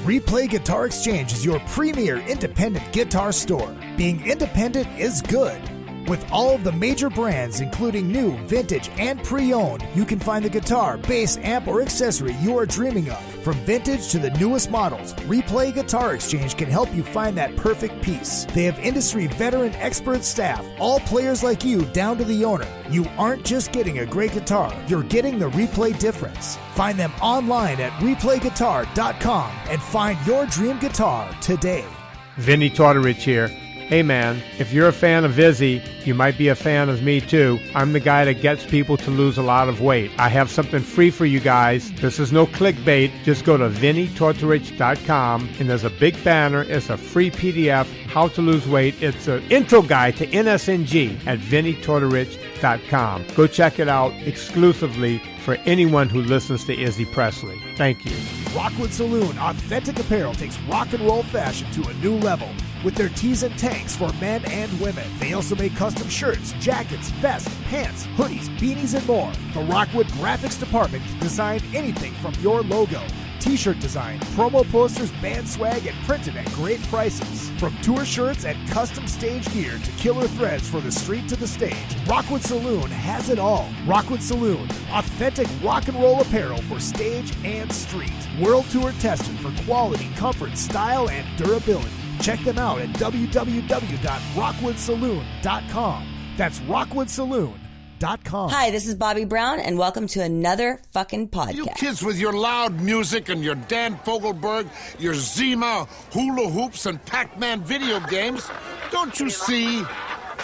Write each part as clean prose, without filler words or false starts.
Replay Guitar Exchange is your premier independent guitar store. Being independent is good. With all of the major brands, including new, vintage, and pre-owned, you can find the guitar, bass, amp, or accessory you are dreaming of. From vintage to the newest models, Replay Guitar Exchange can help you find that perfect piece. They have industry veteran expert staff, all players like you down to the owner. You aren't just getting a great guitar, you're getting the Replay difference. Find them online at replayguitar.com and find your dream guitar today. Vinny Tortorich here. Hey man, if you're a fan of Izzy, you might be a fan of me too. I'm the guy that gets people to lose a lot of weight. I have something free for you guys. This is no clickbait. Just go to vinnytortorich.com and there's a big banner. It's a free PDF, how to lose weight. It's an intro guide to NSNG at vinnytortorich.com. Go check it out exclusively for anyone who listens to Izzy Presley. Thank you. Rockwood Saloon Authentic Apparel takes rock and roll fashion to a new level. With their tees and tanks for men and women. They also make custom shirts, jackets, vests, pants, hoodies, beanies, and more. The Rockwood Graphics Department can design anything from your logo, t-shirt design, promo posters, band swag, and printed at great prices. From tour shirts and custom stage gear to killer threads for the street to the stage, Rockwood Saloon has it all. Rockwood Saloon, authentic rock and roll apparel for stage and street. World tour tested for quality, comfort, style, and durability. Check them out at www.rockwoodsaloon.com. That's rockwoodsaloon.com. Hi, this is Bobby Brown, and welcome to another fucking podcast. You kids with your loud music and your Dan Fogelberg, your Zima, hula hoops, and Pac-Man video games, don't you see?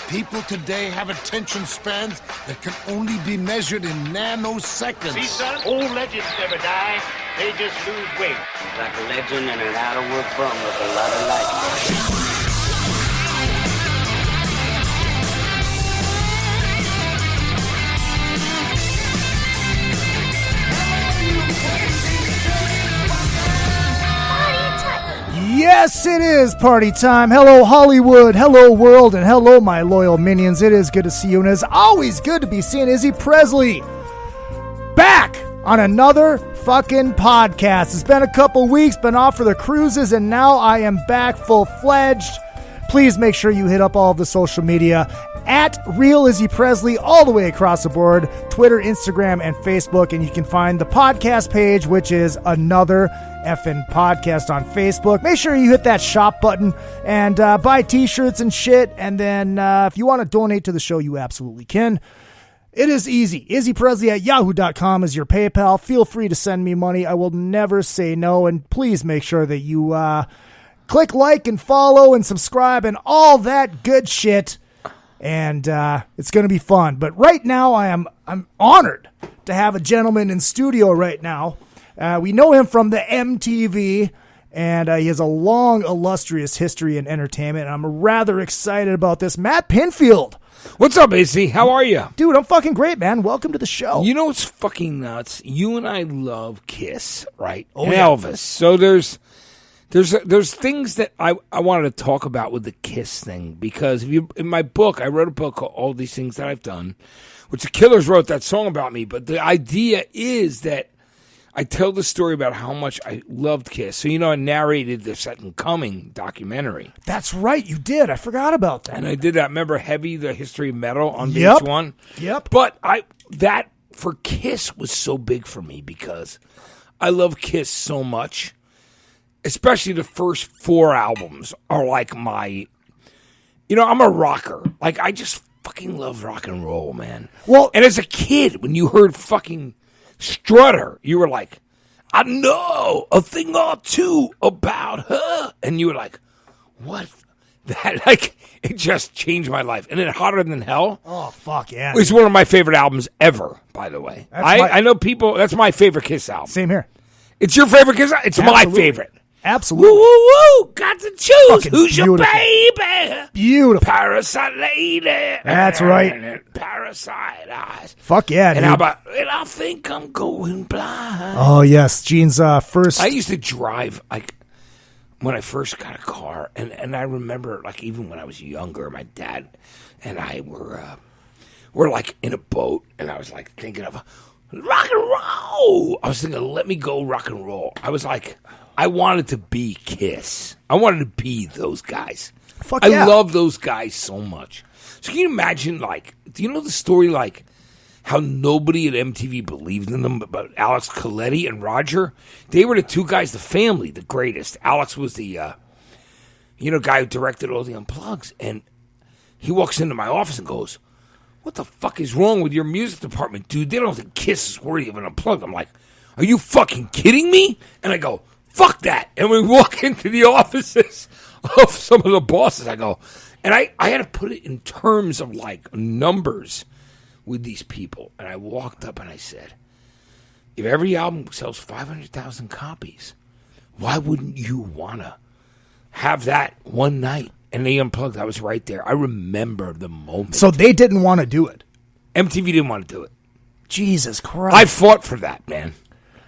People today have attention spans that can only be measured in nanoseconds. See, son, old legends never die. They just lose weight. Like a legend and an out-of-work bum with a lot of life. Yes, it is party time. Hello, Hollywood. Hello, world. And hello, my loyal minions. It is good to see you. And it's always good to be seeing Izzy Presley back on another fucking podcast. It's been a couple weeks, been off for the cruises, and now I am back full-fledged. Please make sure you hit up all of the social media at Real Izzy Presley all the way across the board, Twitter, Instagram, and Facebook. And you can find the podcast page, which is Another Effing Podcast on Facebook. Make sure you hit that shop button and buy t-shirts and shit. And then if you want to donate to the show, you absolutely can. It is easy. IzzyPresley at yahoo.com is your PayPal. Feel free to send me money. I will never say no. And please make sure that you click like and follow and subscribe and all that good shit. And it's going to be fun. But right now, I'm honored to have a gentleman in studio right now. We know him from the MTV, and he has a long, illustrious history in entertainment. And I'm rather excited about this. Matt Pinfield. What's up, AC? How are you? Dude, I'm fucking great, man. Welcome to the show. You know what's fucking nuts? You and I love Kiss, right? Oh, and yeah. Elvis. So there's things that I wanted to talk about with the Kiss thing, because in my book, I wrote a book called All These Things That I've Done, which the Killers wrote that song about me. But the idea is that I tell the story about how much I loved Kiss. So, I narrated the Second Coming documentary. That's right, you did. I forgot about that. And I did that. Remember Heavy, the History of Metal on Yep. VH1? Yep. But that for Kiss was so big for me because I love Kiss so much. Especially the first 4 albums are like my... I'm a rocker. Like, I just fucking love rock and roll, man. Well, and as a kid, when you heard fucking Strutter, you were like, I know a thing or two about her. And you were like, what? That, like, it just changed my life. And then Hotter Than Hell. Oh, fuck yeah. It's one of my favorite albums ever, by the way. I know people, that's my favorite Kiss album. Same here. It's your favorite Kiss album? It's Absolutely. my favorite. Absolutely. Woo, woo, woo. Got to choose. Fucking Who's your beautiful. baby? Beautiful. Parasite lady. That's right. Parasite eyes. Fuck yeah, And dude. how about, and I think I'm going blind. Oh, yes. Gene's first... I used to drive, like, when I first got a car, and I remember, like, even when I was younger, my dad and I were like, in a boat, and I was, like, thinking of rock and roll. I was thinking, let me go rock and roll. I was like, I wanted to be Kiss. I wanted to be those guys. Fuck yeah. I love those guys so much. So can you imagine, like, do you know the story, like, how nobody at MTV believed in them about Alex Coletti and Roger? They were the two guys, the family, the greatest. Alex was the, guy who directed all the Unplugs. And he walks into my office and goes, what the fuck is wrong with your music department, dude? They don't think Kiss is worthy of an Unplugged. I'm like, are you fucking kidding me? And I go, fuck that. And we walk into the offices of some of the bosses. I go, and I had to put it in terms of like numbers with these people. And I walked up and I said, if every album sells 500,000 copies, why wouldn't you want to have that one night? And they Unplugged. I was right there. I remember the moment. So they didn't want to do it. MTV didn't want to do it. Jesus Christ. I fought for that, man.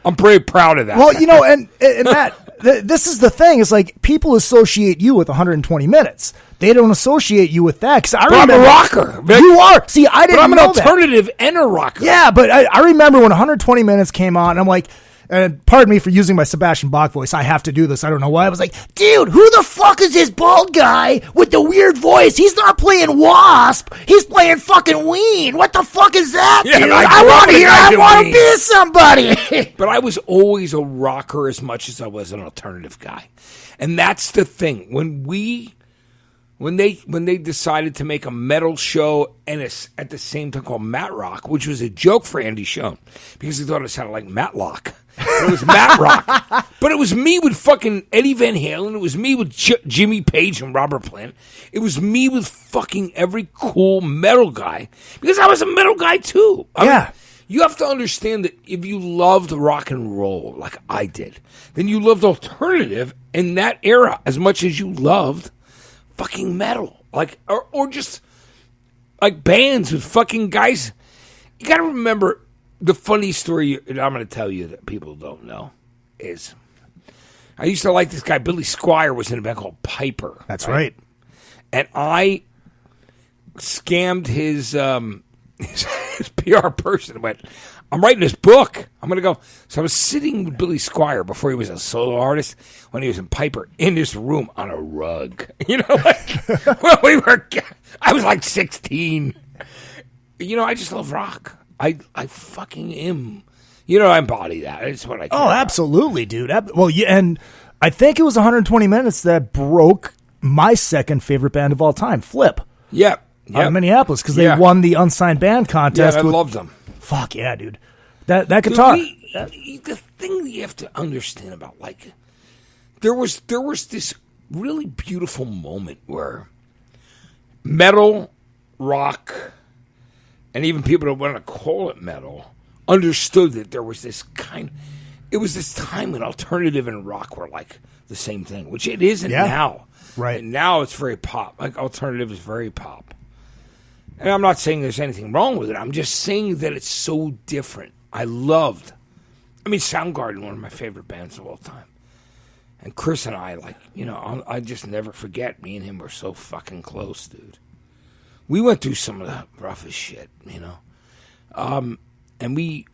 I'm very proud of that. Well, and Matt, this is the thing. It's like people associate you with 120 minutes. They don't associate you with that. Because I remember, I'm a rocker. You are. See, I didn't know that. But I'm an alternative and a rocker. Yeah, but I remember when 120 minutes came on, and I'm like, and pardon me for using my Sebastian Bach voice. I have to do this. I don't know why. I was like, dude, who the fuck is this bald guy with the weird voice? He's not playing Wasp. He's playing fucking Ween. What the fuck is that, Yeah, dude? I I want to hear. I Ween. want to be somebody. But I was always a rocker as much as I was an alternative guy. And that's the thing. When they decided to make a metal show and at the same time called Matt Rock, which was a joke for Andy Schoen because he thought it sounded like Matlock. It was Matt Rock. But it was me with fucking Eddie Van Halen. It was me with Jimmy Page and Robert Plant. It was me with fucking every cool metal guy because I was a metal guy too. I mean, you have to understand that if you loved rock and roll like I did, then you loved alternative in that era as much as you loved fucking metal, like or just like bands with fucking guys. You got to remember the funny story I'm going to tell you that people don't know is I used to like this guy Billy Squire was in a band called Piper. That's right. And I scammed his PR person and went, I'm writing this book. I'm going to go. So I was sitting with Billy Squire before he was a solo artist when he was in Piper in this room on a rug. I was like 16. I just love rock. I fucking am. I embody that. It's what I care about. Absolutely, dude. Well, yeah, and I think it was 120 minutes that broke my second favorite band of all time, Flip. Yeah. Out of Minneapolis, because they won the unsigned band contest. Yeah, I loved them. Fuck yeah, dude. That guitar. The thing that you have to understand about, like, there was this really beautiful moment where metal, rock, and even people that want to call it metal understood that there was this it was this time when alternative and rock were like the same thing, which it isn't now. Right. And now it's very pop. Like, alternative is very pop. And I'm not saying there's anything wrong with it. I'm just saying that it's so different. Soundgarden, one of my favorite bands of all time. And Chris and I, I just never forget, me and him were so fucking close, dude. We went through some of the roughest shit, and we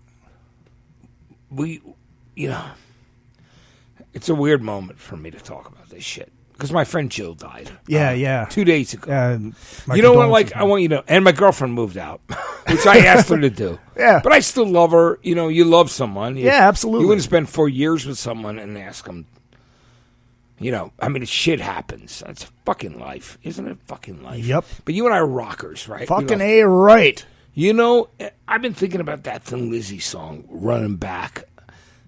it's a weird moment for me to talk about this shit. Because my friend Jill died. Yeah. 2 days ago. You know what? I want you to. And my girlfriend moved out, which I asked her to do. Yeah. But I still love her. You love someone. Absolutely. You wouldn't spend 4 years with someone and ask them. Shit happens. It's fucking life, isn't it? Fucking life. Yep. But you and I are rockers, right? Fucking A, right. I've been thinking about that Thin Lizzy song, Running Back.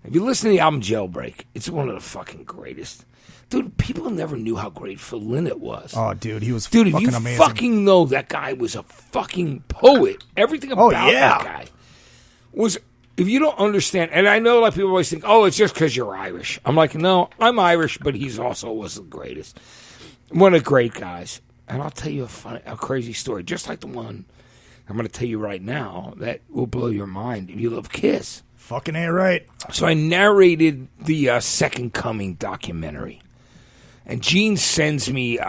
If you listen to the album Jailbreak, it's one of the fucking greatest. Dude, people never knew how great Phil Lynott was. Oh, dude, he was fucking amazing. Dude, if you fucking know that guy was a fucking poet, everything about that guy was, if you don't understand, and I know people always think, it's just because you're Irish. I'm like, no, I'm Irish, but he's also was the greatest. One of the great guys. And I'll tell you a crazy story, just like the one I'm going to tell you right now that will blow your mind if you love Kiss. Fucking A, right. So I narrated the Second Coming documentary. And Gene sends me,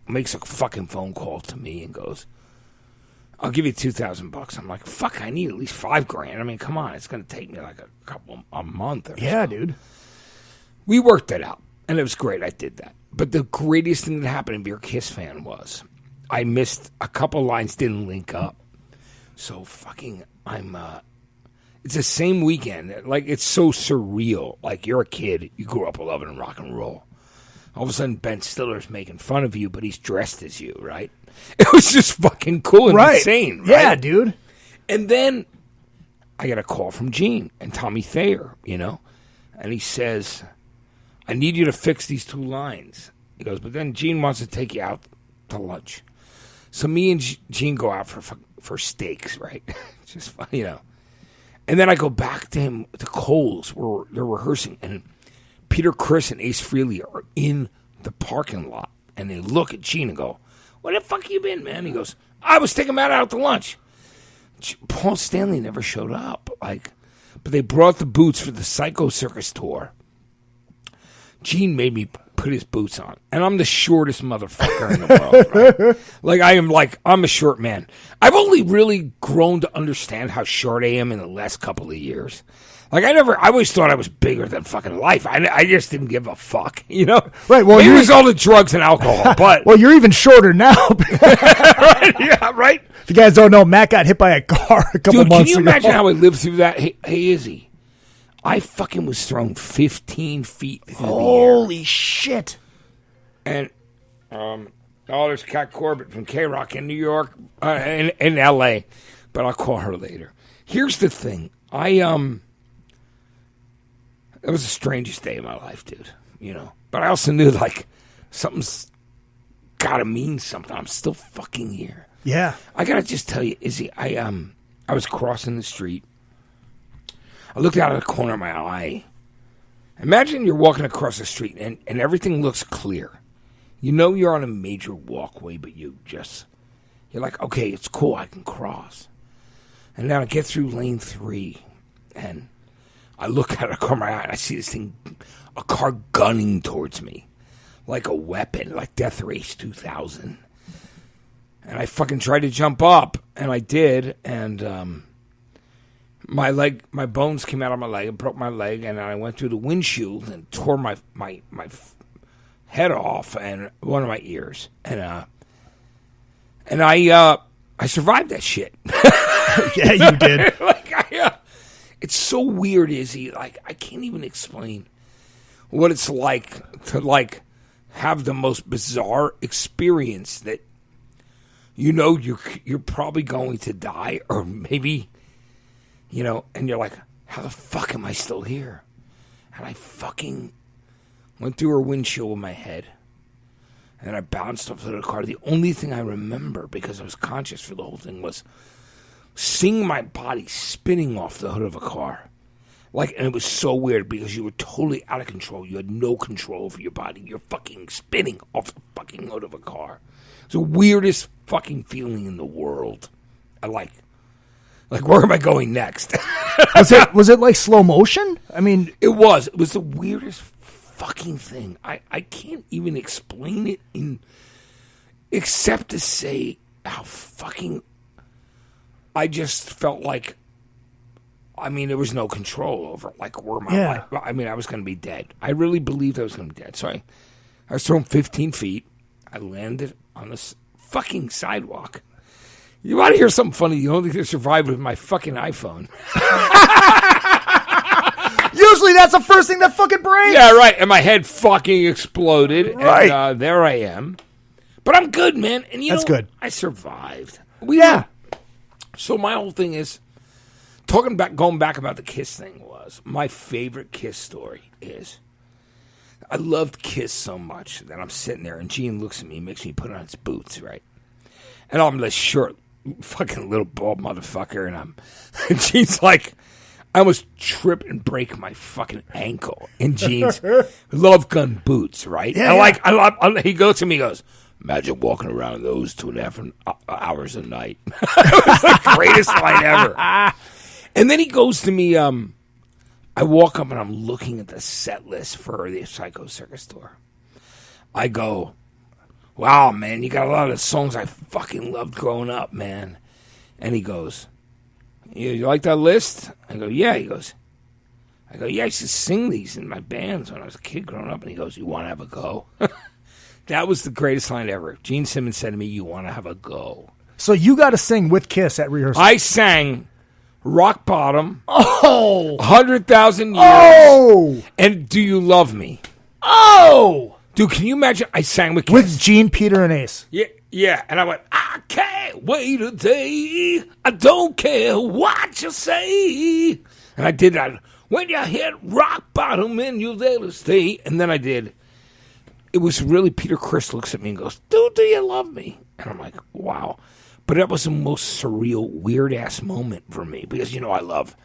makes a fucking phone call to me and goes, I'll give you $2,000. I'm like, fuck, I need at least $5,000. I mean, come on, it's going to take me like a month or Yeah, so. dude. We worked it out, and it was great. I did that. But the greatest thing that happened to be a Kiss fan was I missed a couple lines, didn't link up. So fucking, it's the same weekend. Like, it's so surreal. Like, you're a kid. You grew up loving rock and roll. All of a sudden, Ben Stiller's making fun of you, but he's dressed as you, right? It was just fucking cool and insane, right? Yeah, dude. And then I get a call from Gene and Tommy Thayer, and he says, I need you to fix these 2 lines. He goes, but then Gene wants to take you out to lunch. So me and Gene go out for steaks, right? Just fun, And then I go back to him, to Cole's, where they're rehearsing, and Peter Criss and Ace Frehley are in the parking lot, and they look at Gene and go, where the fuck you been, man? He goes, I was taking Matt out to lunch. Paul Stanley never showed up, but they brought the boots for the Psycho Circus tour. Gene made me put his boots on, and I'm the shortest motherfucker in the world, right? I'm a short man. I've only really grown to understand how short I am in the last couple of years. Like, I always thought I was bigger than fucking life. I just didn't give a fuck, Right, well, maybe it was all the drugs and alcohol, but... Well, you're even shorter now. Right, yeah, right? If you guys don't know, Matt got hit by a car a couple Dude, months ago. can you imagine how I lived through that? Hey, Izzy, I fucking was thrown 15 feet through the air. Holy shit. And, there's Kat Corbett from K-Rock in New York, in L.A., but I'll call her later. Here's the thing. It was the strangest day of my life, dude, But I also knew, something's got to mean something. I'm still fucking here. Yeah. I got to just tell you, Izzy, I was crossing the street. I looked out of the corner of my eye. Imagine you're walking across the street and everything looks clear. You're on a major walkway, but you're like, okay, it's cool, I can cross. And now I get through lane 3, and I look out of the corner of my eye, and I see this thing, a car gunning towards me, like a weapon, like Death Race 2000. And I fucking tried to jump up, and I did, and my bones came out of my leg, and broke my leg, and I went through the windshield and tore my head off and one of my ears, and I survived that shit. Yeah, you did. It's so weird, Izzy. I can't even explain what it's like to have the most bizarre experience that you're probably going to die, or maybe and you're like, how the fuck am I still here? And I fucking went through her windshield with my head, and I bounced off of the car. The only thing I remember, because I was conscious for the whole thing, was seeing my body spinning off the hood of a car. And it was so weird because you were totally out of control. You had no control over your body. You're fucking spinning off the fucking hood of a car. It's the weirdest fucking feeling in the world. I like, where am I going next? Was it like slow motion? I mean, it was the weirdest fucking thing. I can't even explain it except to say how fucking I just felt like, there was no control over where my life. I was going to be dead. I really believed I was going to be dead. So I was thrown 15 feet. I landed on this fucking sidewalk. You want to hear something funny? The only thing that survived was my fucking iPhone. usually that's the first thing that fucking breaks. Yeah, right. And my head fucking exploded. Right. And there I am. But I'm good, man. And That's good. I survived. So my whole thing is, going back about the Kiss thing was, my favorite Kiss story is, I loved Kiss so much that I'm sitting there and Gene looks at me and makes me put on his boots, right? And I'm this short, fucking little bald motherfucker, and Gene's like, I almost trip and break my fucking ankle in Gene's Love Gun boots, right? Yeah, He goes to me, he goes, imagine walking around those 2.5 hours a night. It was the greatest line ever. And then he goes to me, I walk up and I'm looking at the set list for the Psycho Circus tour. I go, wow, man, you got a lot of songs I fucking loved growing up, man. And he goes, you like that list? I go, yeah. He goes, yeah, I used to sing these in my bands when I was a kid growing up. And he goes, you want to have a go? That was the greatest line ever. Gene Simmons said to me, you want to have a go? So you got to sing with Kiss at rehearsal. I sang Rock Bottom, Oh! 100,000 Years, Oh! and Do You Love Me? Oh! Dude, can you imagine? I sang with Kiss. With Gene, Peter, and Ace. Yeah, and I went, I can't wait a day. I don't care what you say. And I did that. When you hit rock bottom and you're there to stay. And then I did. It was really Peter Criss looks at me and goes, dude, do you love me? And I'm like, wow. But that was the most surreal, weird-ass moment for me. Because, I love,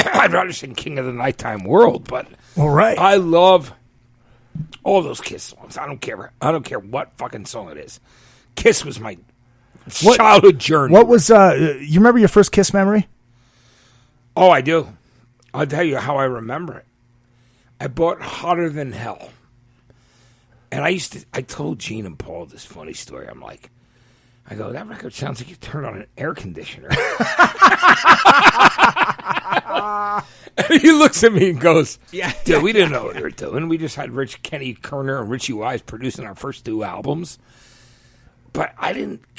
I'd rather sing King of the Nighttime World, but All right. I love all those Kiss songs. I don't care what fucking song it is. Kiss was my childhood journey. What was, you remember your first Kiss memory? Oh, I do. I'll tell you how I remember it. I bought Hotter Than Hell. And I told Gene and Paul this funny story. I go, that record sounds like you turned on an air conditioner. And he looks at me and goes, dude, we didn't know what we were doing. We just had Kenny Kerner and Richie Wise producing our first 2 albums. But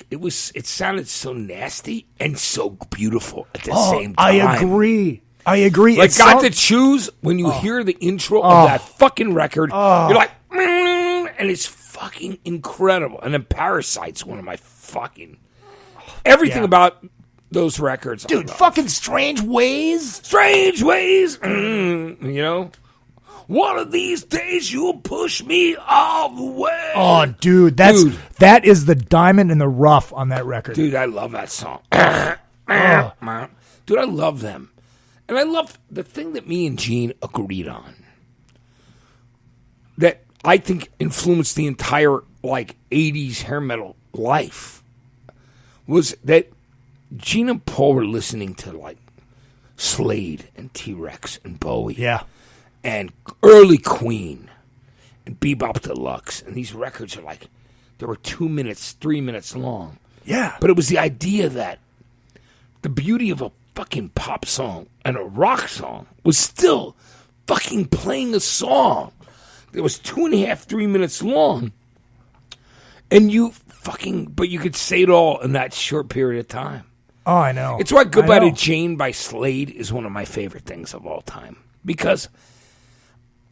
it sounded so nasty and so beautiful at the same time. I agree. Like, got to choose when you hear the intro of that fucking record. You're like, and it's fucking incredible. And then Parasite's one of my fucking everything about those records. Dude, fucking Strange Ways. One of these days you'll push me all the way. Oh, dude, that is the diamond in the rough on that record. Dude, I love that song. Dude, I love them. And I love the thing that me and Gene agreed on. That I think influenced the entire 80s hair metal life. Was that Gene and Paul were listening to Slade and T-Rex and Bowie. Yeah. And early Queen and Bebop Deluxe. And these records are they were 2 minutes, 3 minutes long. Yeah. But it was the idea that the beauty of a fucking pop song and a rock song was still fucking playing a song that was 2.5, 3 minutes long. And but you could say it all in that short period of time. Oh, I know. It's why Goodbye to Jane by Slade is one of my favorite things of all time. Because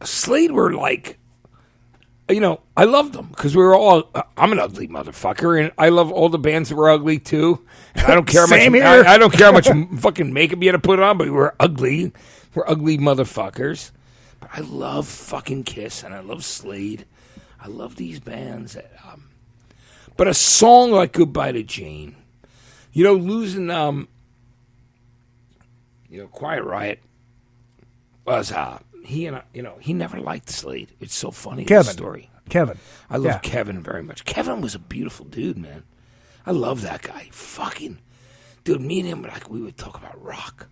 Slade were I loved them because we were all. I'm an ugly motherfucker, and I love all the bands that were ugly too. And I don't care how much. I don't care how much fucking makeup you had to put on, but we were ugly. We're ugly motherfuckers. But I love fucking Kiss, and I love Slade. I love these bands. But a song like Goodbye to Jane, losing Quiet Riot was he never liked Slade. It's so funny. Kevin. Story. Kevin. I love Kevin very much. Kevin was a beautiful dude, man. I love that guy. Fucking dude, me and him we would talk about rock.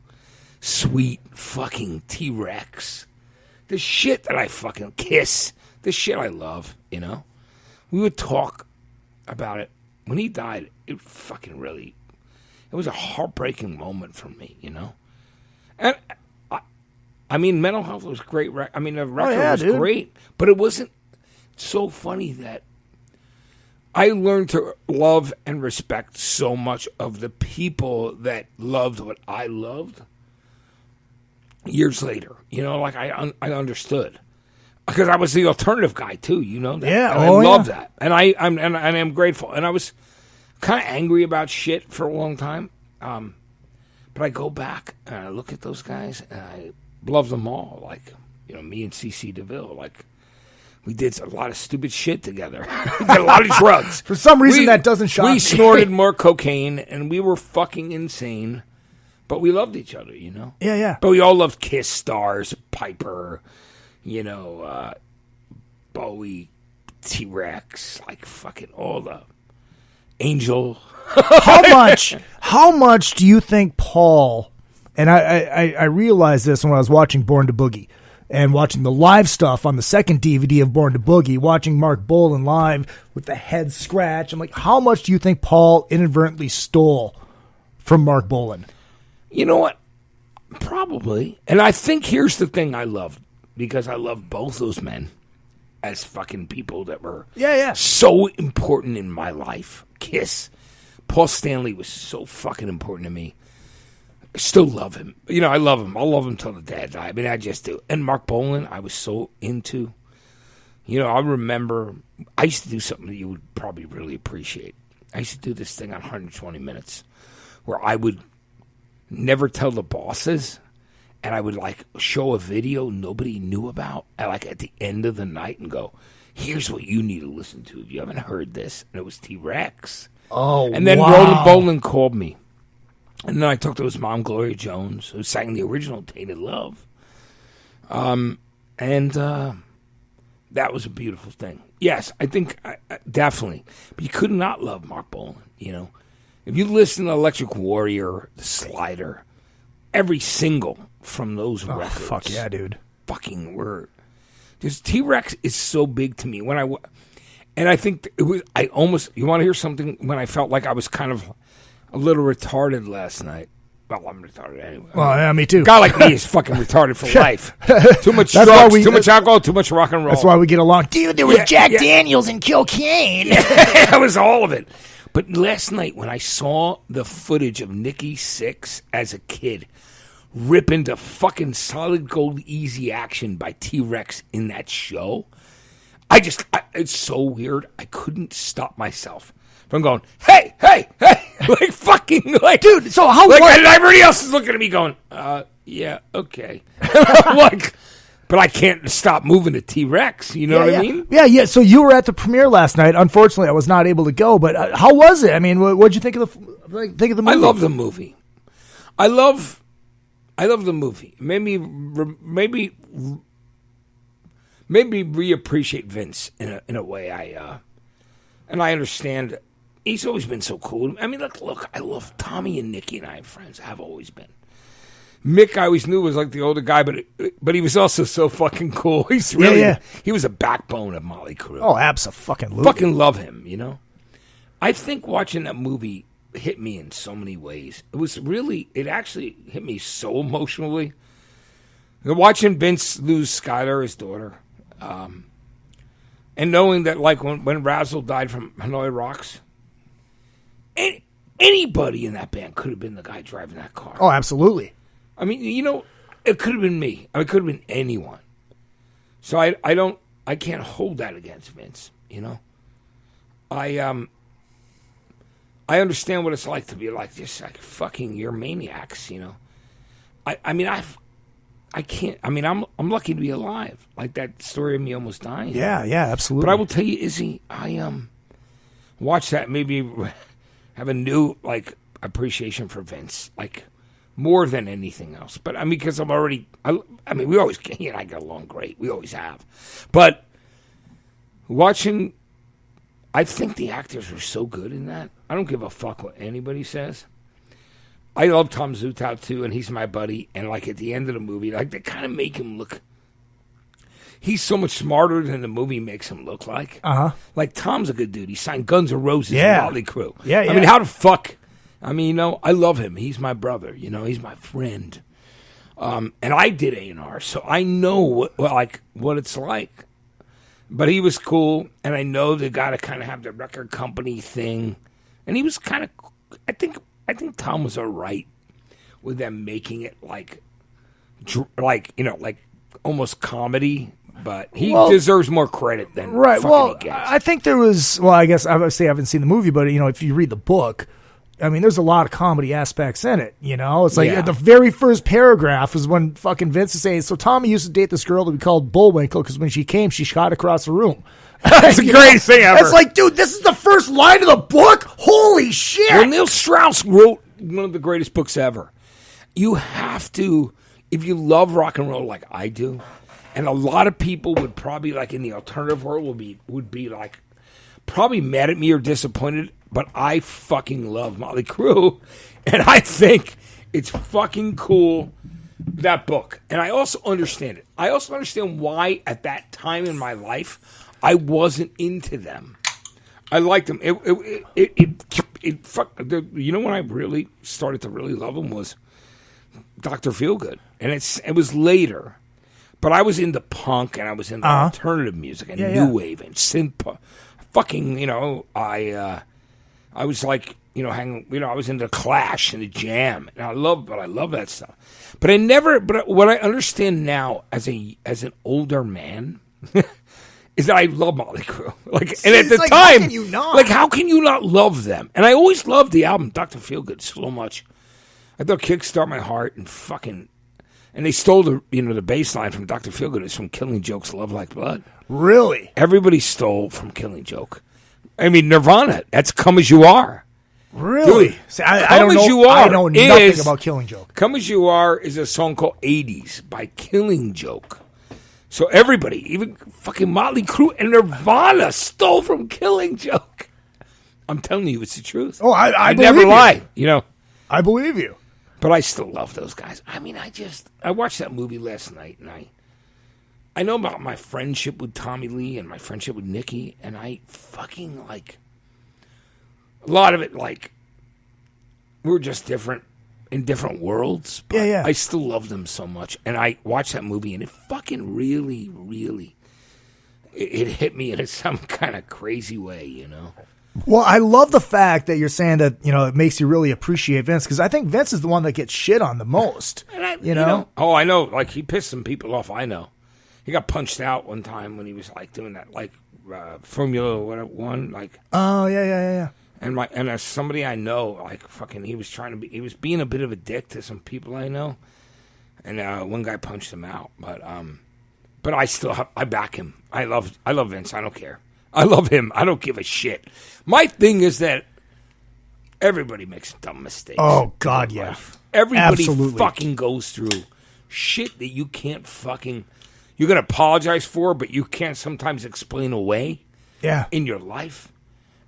Sweet fucking T-Rex. The shit that I fucking Kiss. The shit I love, We would talk about it. When he died, it fucking really it was a heartbreaking moment for me, And Mental Health was great. The record was great, but it wasn't so funny that I learned to love and respect so much of the people that loved what I loved years later. I understood because I was the alternative guy too. That? Yeah, and I love that, and I'm grateful. And I was kind of angry about shit for a long time, but I go back and I look at those guys and I love them all. Me and CC DeVille, we did a lot of stupid shit together. We did a lot of drugs. For some reason, that doesn't shock me. We snorted more cocaine, and we were fucking insane. But we loved each other, Yeah, yeah. But we all loved Kiss, Stars, Piper, Bowie, T-Rex, fucking all the Angel. How much do you think Paul, and I realized this when I was watching Born to Boogie and watching the live stuff on the second DVD of Born to Boogie, watching Mark Bolan live with the head scratch. I'm like, how much do you think Paul inadvertently stole from Mark Bolan. You know what? Probably. And I think here's the thing I loved, because I love both those men as fucking people that were so important in my life. Kiss. Paul Stanley was so fucking important to me. I still love him. You know, I love him. I'll love him till the day I die. I mean, I just do. And Mark Bolan, I was so into. You know, I remember I used to do something that you would probably really appreciate. I used to do this thing on 120 Minutes where I would never tell the bosses, and I would, like, show a video nobody knew about, at the end of the night and go, here's what you need to listen to if you haven't heard this. And it was T-Rex. Oh, and then wow. Roland Bolan called me. And then I talked to his mom, Gloria Jones, who sang the original Tainted Love. That was a beautiful thing. Yes, I think definitely. But you could not love Mark Bolan, you know. If you listen to Electric Warrior, The Slider, every single from those records. Fuck yeah, dude. Fucking word. Because T-Rex is so big to me. And I think it was, you want to hear something? When I felt like I was kind of a little retarded last night. Well, I'm retarded anyway. Well, yeah, me too. A guy like me is fucking retarded for life. Too much That's drugs, too much alcohol, too much rock and roll. That's why we get along. Dude, there was Jack Daniels and cocaine. That was all of it. But last night when I saw the footage of Nikki Sixx as a kid rip into fucking Solid Gold Easy Action by T-Rex in that show, it's so weird. I couldn't stop myself from going, hey, like fucking, like, dude. So how? Like, and everybody else is looking at me going, yeah, okay, like, but I can't stop moving to T-Rex. You know what I mean? Yeah. So you were at the premiere last night. Unfortunately, I was not able to go. But how was it? I mean, what'd you think of the movie? I love the movie. I love the movie. Maybe reappreciate Vince in a way. And I understand. He's always been so cool. I mean, look, I love Tommy and Nikki, and I am friends. Have always been. Mick, I always knew was like the older guy, but he was also so fucking cool. He's really he was a backbone of Motley Crue. Oh, absolutely. Fucking love him, you know? I think watching that movie hit me in so many ways. It actually hit me so emotionally. Watching Vince lose Skylar, his daughter, and knowing that, like, when Razzle died from Hanoi Rocks, anybody in that band could have been the guy driving that car. Oh, absolutely. I mean, you know, it could have been me. It could have been anyone. So I can't hold that against Vince, you know? I understand what it's like to be like this, like, fucking, you're maniacs, you know? I'm lucky to be alive. Like that story of me almost dying. Yeah, absolutely. But I will tell you, Izzy, I watch that, maybe have a new, like, appreciation for Vince, like, more than anything else. But I mean, because we always, he and I get along great. We always have. But watching, I think the actors are so good in that. I don't give a fuck what anybody says. I love Tom Zutaut too, and he's my buddy. And like at the end of the movie, like they kind of make him look. He's so much smarter than the movie makes him look like. Like Tom's a good dude. He signed Guns N' Roses and Motley Crue. Yeah. I mean, how the fuck? I mean, you know, I love him. He's my brother. You know, he's my friend. And I did A&R, so I know what it's like. But he was cool, and I know they got to kind of have the record company thing. And he was kind of, I think Tom was all right with them making it like almost comedy. But he deserves more credit than fucking he gets. I think there was. Well, I guess obviously I haven't seen the movie, but you know, if you read the book, I mean, there's a lot of comedy aspects in it. You know, it's like the very first paragraph is when fucking Vince is saying, "So Tommy used to date this girl that we called Bullwinkle because when she came, she shot across the room." That's the greatest thing ever. It's like, dude, this is the first line of the book. Holy shit! Well, Neil Strauss wrote one of the greatest books ever. You have to, if you love rock and roll like I do. And a lot of people would probably, like, in the alternative world would be like probably mad at me or disappointed, but I fucking love Motley Crue, and I think it's fucking cool, that book. And I also understand it. I also understand why at that time in my life I wasn't into them. I liked them. It You know when I really started to really love him was Dr. Feelgood, and it was later. But I was into punk, and I was into alternative music and new wave and synth punk. Fucking, I was like, I was into Clash and the Jam, and I love that stuff. But what I understand now as an older man is that I love Motley Crue. And at the time, how can you not? How can you not love them? And I always loved the album Dr. Feelgood so much. I thought Kickstart My Heart and fucking. And they stole the bass line from Dr. Feelgood. It's from Killing Joke's Love Like Blood. Really? Everybody stole from Killing Joke. I mean, Nirvana, that's Come As You Are. Really? Dude, See, I don't know. As You Are I know nothing about Killing Joke. Come As You Are is a song called 80s by Killing Joke. So everybody, even fucking Motley Crue and Nirvana stole from Killing Joke. I'm telling you, it's the truth. Oh, I never believe lie. I believe you. But I still love those guys. I mean, I watched that movie last night, and I know about my friendship with Tommy Lee and my friendship with Nikki, and I fucking a lot of it, we're just different in different worlds. But Yeah. I still love them so much. And I watched that movie, and it fucking really, really, it hit me in some kind of crazy way, Well, I love the fact that you're saying that, it makes you really appreciate Vince, because I think Vince is the one that gets shit on the most. And Oh, I know. He pissed some people off, I know. He got punched out one time when he was, doing that, Formula One, Oh, yeah. And as somebody I know, he was being a bit of a dick to some people I know. And one guy punched him out. But I back him. I love Vince. I don't care. I love him. I don't give a shit. My thing is that everybody makes dumb mistakes. Oh, God, yeah. Everybody Absolutely. fucking goes through shit that you can't fucking... You're going to apologize for, but you can't sometimes explain away in your life.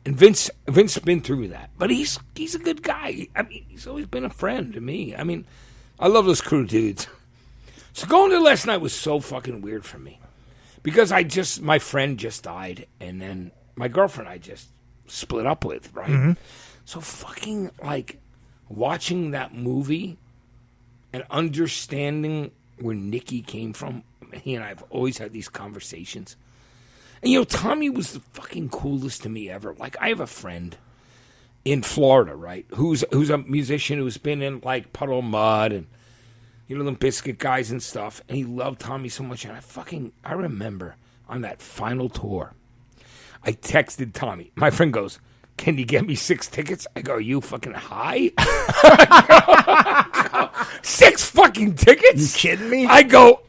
And Vince been through that. But he's a good guy. I mean, he's always been a friend to me. I mean, I love those Crew dudes. So going to last night was so fucking weird for me. Because my friend just died, and then my girlfriend I just split up with, right? Mm-hmm. So fucking, watching that movie and understanding where Nikki came from, he and I have always had these conversations. And, Tommy was the fucking coolest to me ever. I have a friend in Florida, right, who's a musician who's been in, Puddle Mud and, the Biscuit guys and stuff, and he loved Tommy so much. And I remember on that final tour, I texted Tommy. My friend goes, "Can you get me 6 tickets?" I go, "Are you fucking high?" 6 fucking tickets? You kidding me? I go,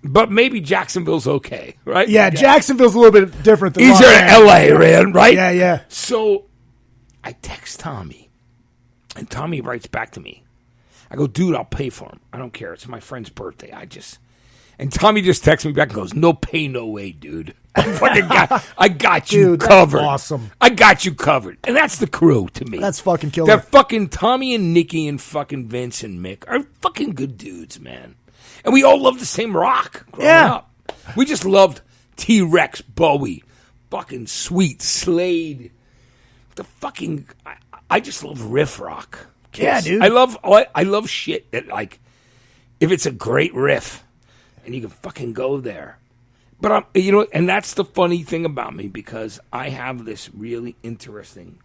but maybe Jacksonville's okay, right? Yeah, Jacksonville's a little bit different than He's in L.A., man, right? Yeah. So I text Tommy, and Tommy writes back to me. I go, "Dude, I'll pay for him. I don't care. It's my friend's birthday. And Tommy just texts me back and goes, "No pay, no way, dude. I got you Dude, covered. That's awesome. I got you covered." And that's the Crew to me. That's fucking killer. That fucking Tommy and Nikki and fucking Vince and Mick are fucking good dudes, man. And we all love the same rock growing up. We just loved T-Rex, Bowie, fucking Sweet, Slade. I just love riff rock. Yeah, dude. I love shit that, if it's a great riff and you can fucking go there. But and that's the funny thing about me, because I have this really interesting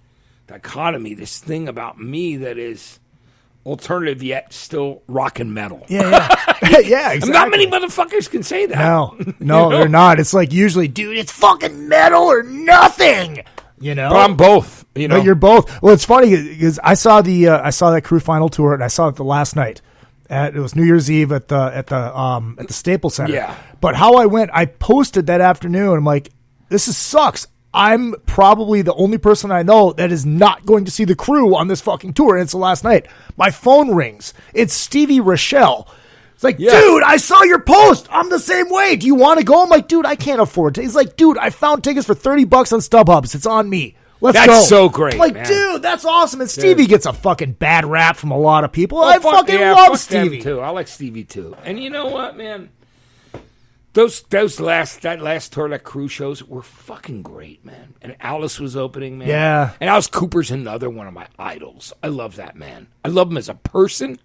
dichotomy, this thing about me that is alternative yet still rock and metal. Yeah, yeah, exactly. Not many motherfuckers can say that. No, they're not. It's usually, dude, it's fucking metal or nothing. But I'm both. No, you're both. Well, it's funny because I saw that Crew final tour, and I saw it the last night. It was New Year's Eve at the Staples Center. Yeah. But how I went, I posted that afternoon. I'm like, this sucks. I'm probably the only person I know that is not going to see the Crew on this fucking tour, and it's the last night. My phone rings. It's Stevie Rochelle. It's like, dude, I saw your post. I'm the same way. Do you want to go? I'm like, dude, I can't afford it. He's like, dude, I found tickets for $30 on StubHub. It's on me. Let's go. That's so great, I'm like, man. dude, that's awesome. And Stevie gets a fucking bad rap from a lot of people. I fucking love Stevie. Too. I like Stevie too. And you know what, man? That last tour, that cruise shows were fucking great, man. And Alice was opening, man. Yeah. And Alice Cooper's another one of my idols. I love that man. I love him as a person.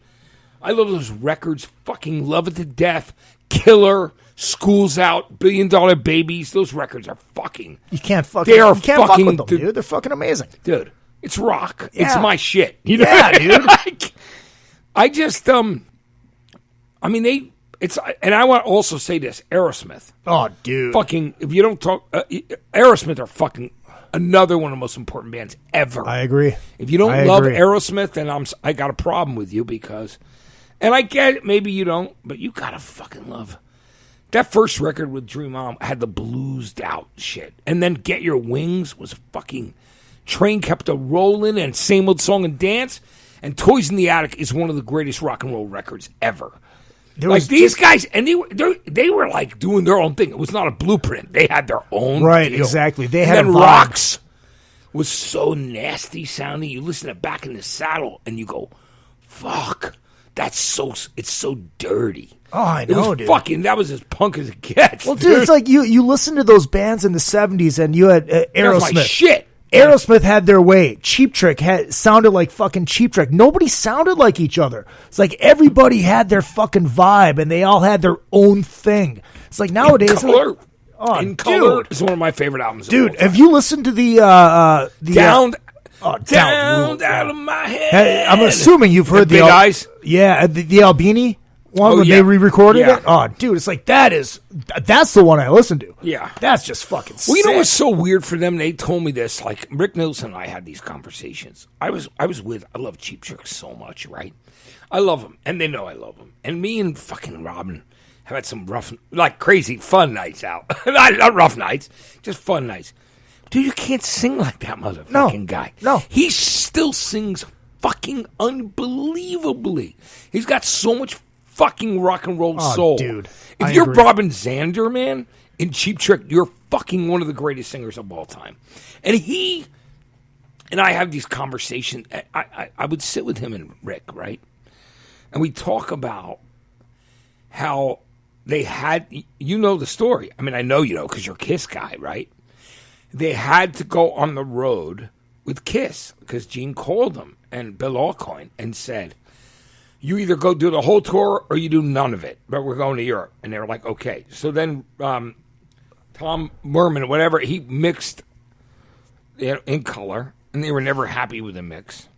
I love those records. Fucking love it to death. Killer, School's Out, $1 Billion Babies. Those records are fucking. You can't fuck with them, dude. They're fucking amazing, dude. It's rock. Yeah. It's my shit. You know? Yeah, dude. Like, I just I mean they. It's and I want to also say this: Aerosmith. Oh, dude. Fucking. If you don't talk, Aerosmith are fucking another one of the most important bands ever. I agree. If you don't love Aerosmith, then I got a problem with you because, and I get it, maybe you don't, but you gotta fucking love that first record with Dream On had the bluesed out shit, and then Get Your Wings was fucking. Train Kept a Rollin' and Same Old Song and Dance, and Toys in the Attic is one of the greatest rock and roll records ever. These guys, and they were like doing their own thing. It was not a blueprint. They had their own right, deal. exactly. They and had then vibes. Rocks was so nasty sounding. You listen to Back in the Saddle and you go, "Fuck, it's so dirty." Oh, I know, dude. Fucking, that was as punk as it gets. Well, dude, it's like you listen to those bands in the 70s and you had Aerosmith. That's my shit. Aerosmith had their way. Cheap Trick sounded like fucking Cheap Trick. Nobody sounded like each other. It's like everybody had their fucking vibe and they all had their own thing. It's like nowadays. In Color is one of my favorite albums. Dude, have you listened to the Down Down out of my head? I'm assuming you've heard the Big Eyes. Yeah, the Albini one when they re-recorded it. Oh, dude, it's like that's the one I listened to. Yeah, that's just fucking. Well, you know sick. what's so weird for them? They told me this. Like Rick Nielsen and I had these conversations. I love Cheap Trick so much, right? I love them, and they know I love them. And me and fucking Robin have had some rough, like crazy fun nights out. Not rough nights, just fun nights. Dude, you can't sing like that motherfucking guy. No. He still sings fucking unbelievably. He's got so much fucking rock and roll soul. Dude. If you're Robin Zander, man, in Cheap Trick, you're fucking one of the greatest singers of all time. And he and I have these conversations. I would sit with him and Rick, right? And we talk about how they had, you know the story. I mean, I know you know because you're a Kiss guy, right? They had to go on the road with Kiss because Gene called them and Bill Aucoin and said, you either go do the whole tour or you do none of it, but we're going to Europe. And they were like, okay. So then Tom Merman, whatever, he mixed In Color, and they were never happy with the mix.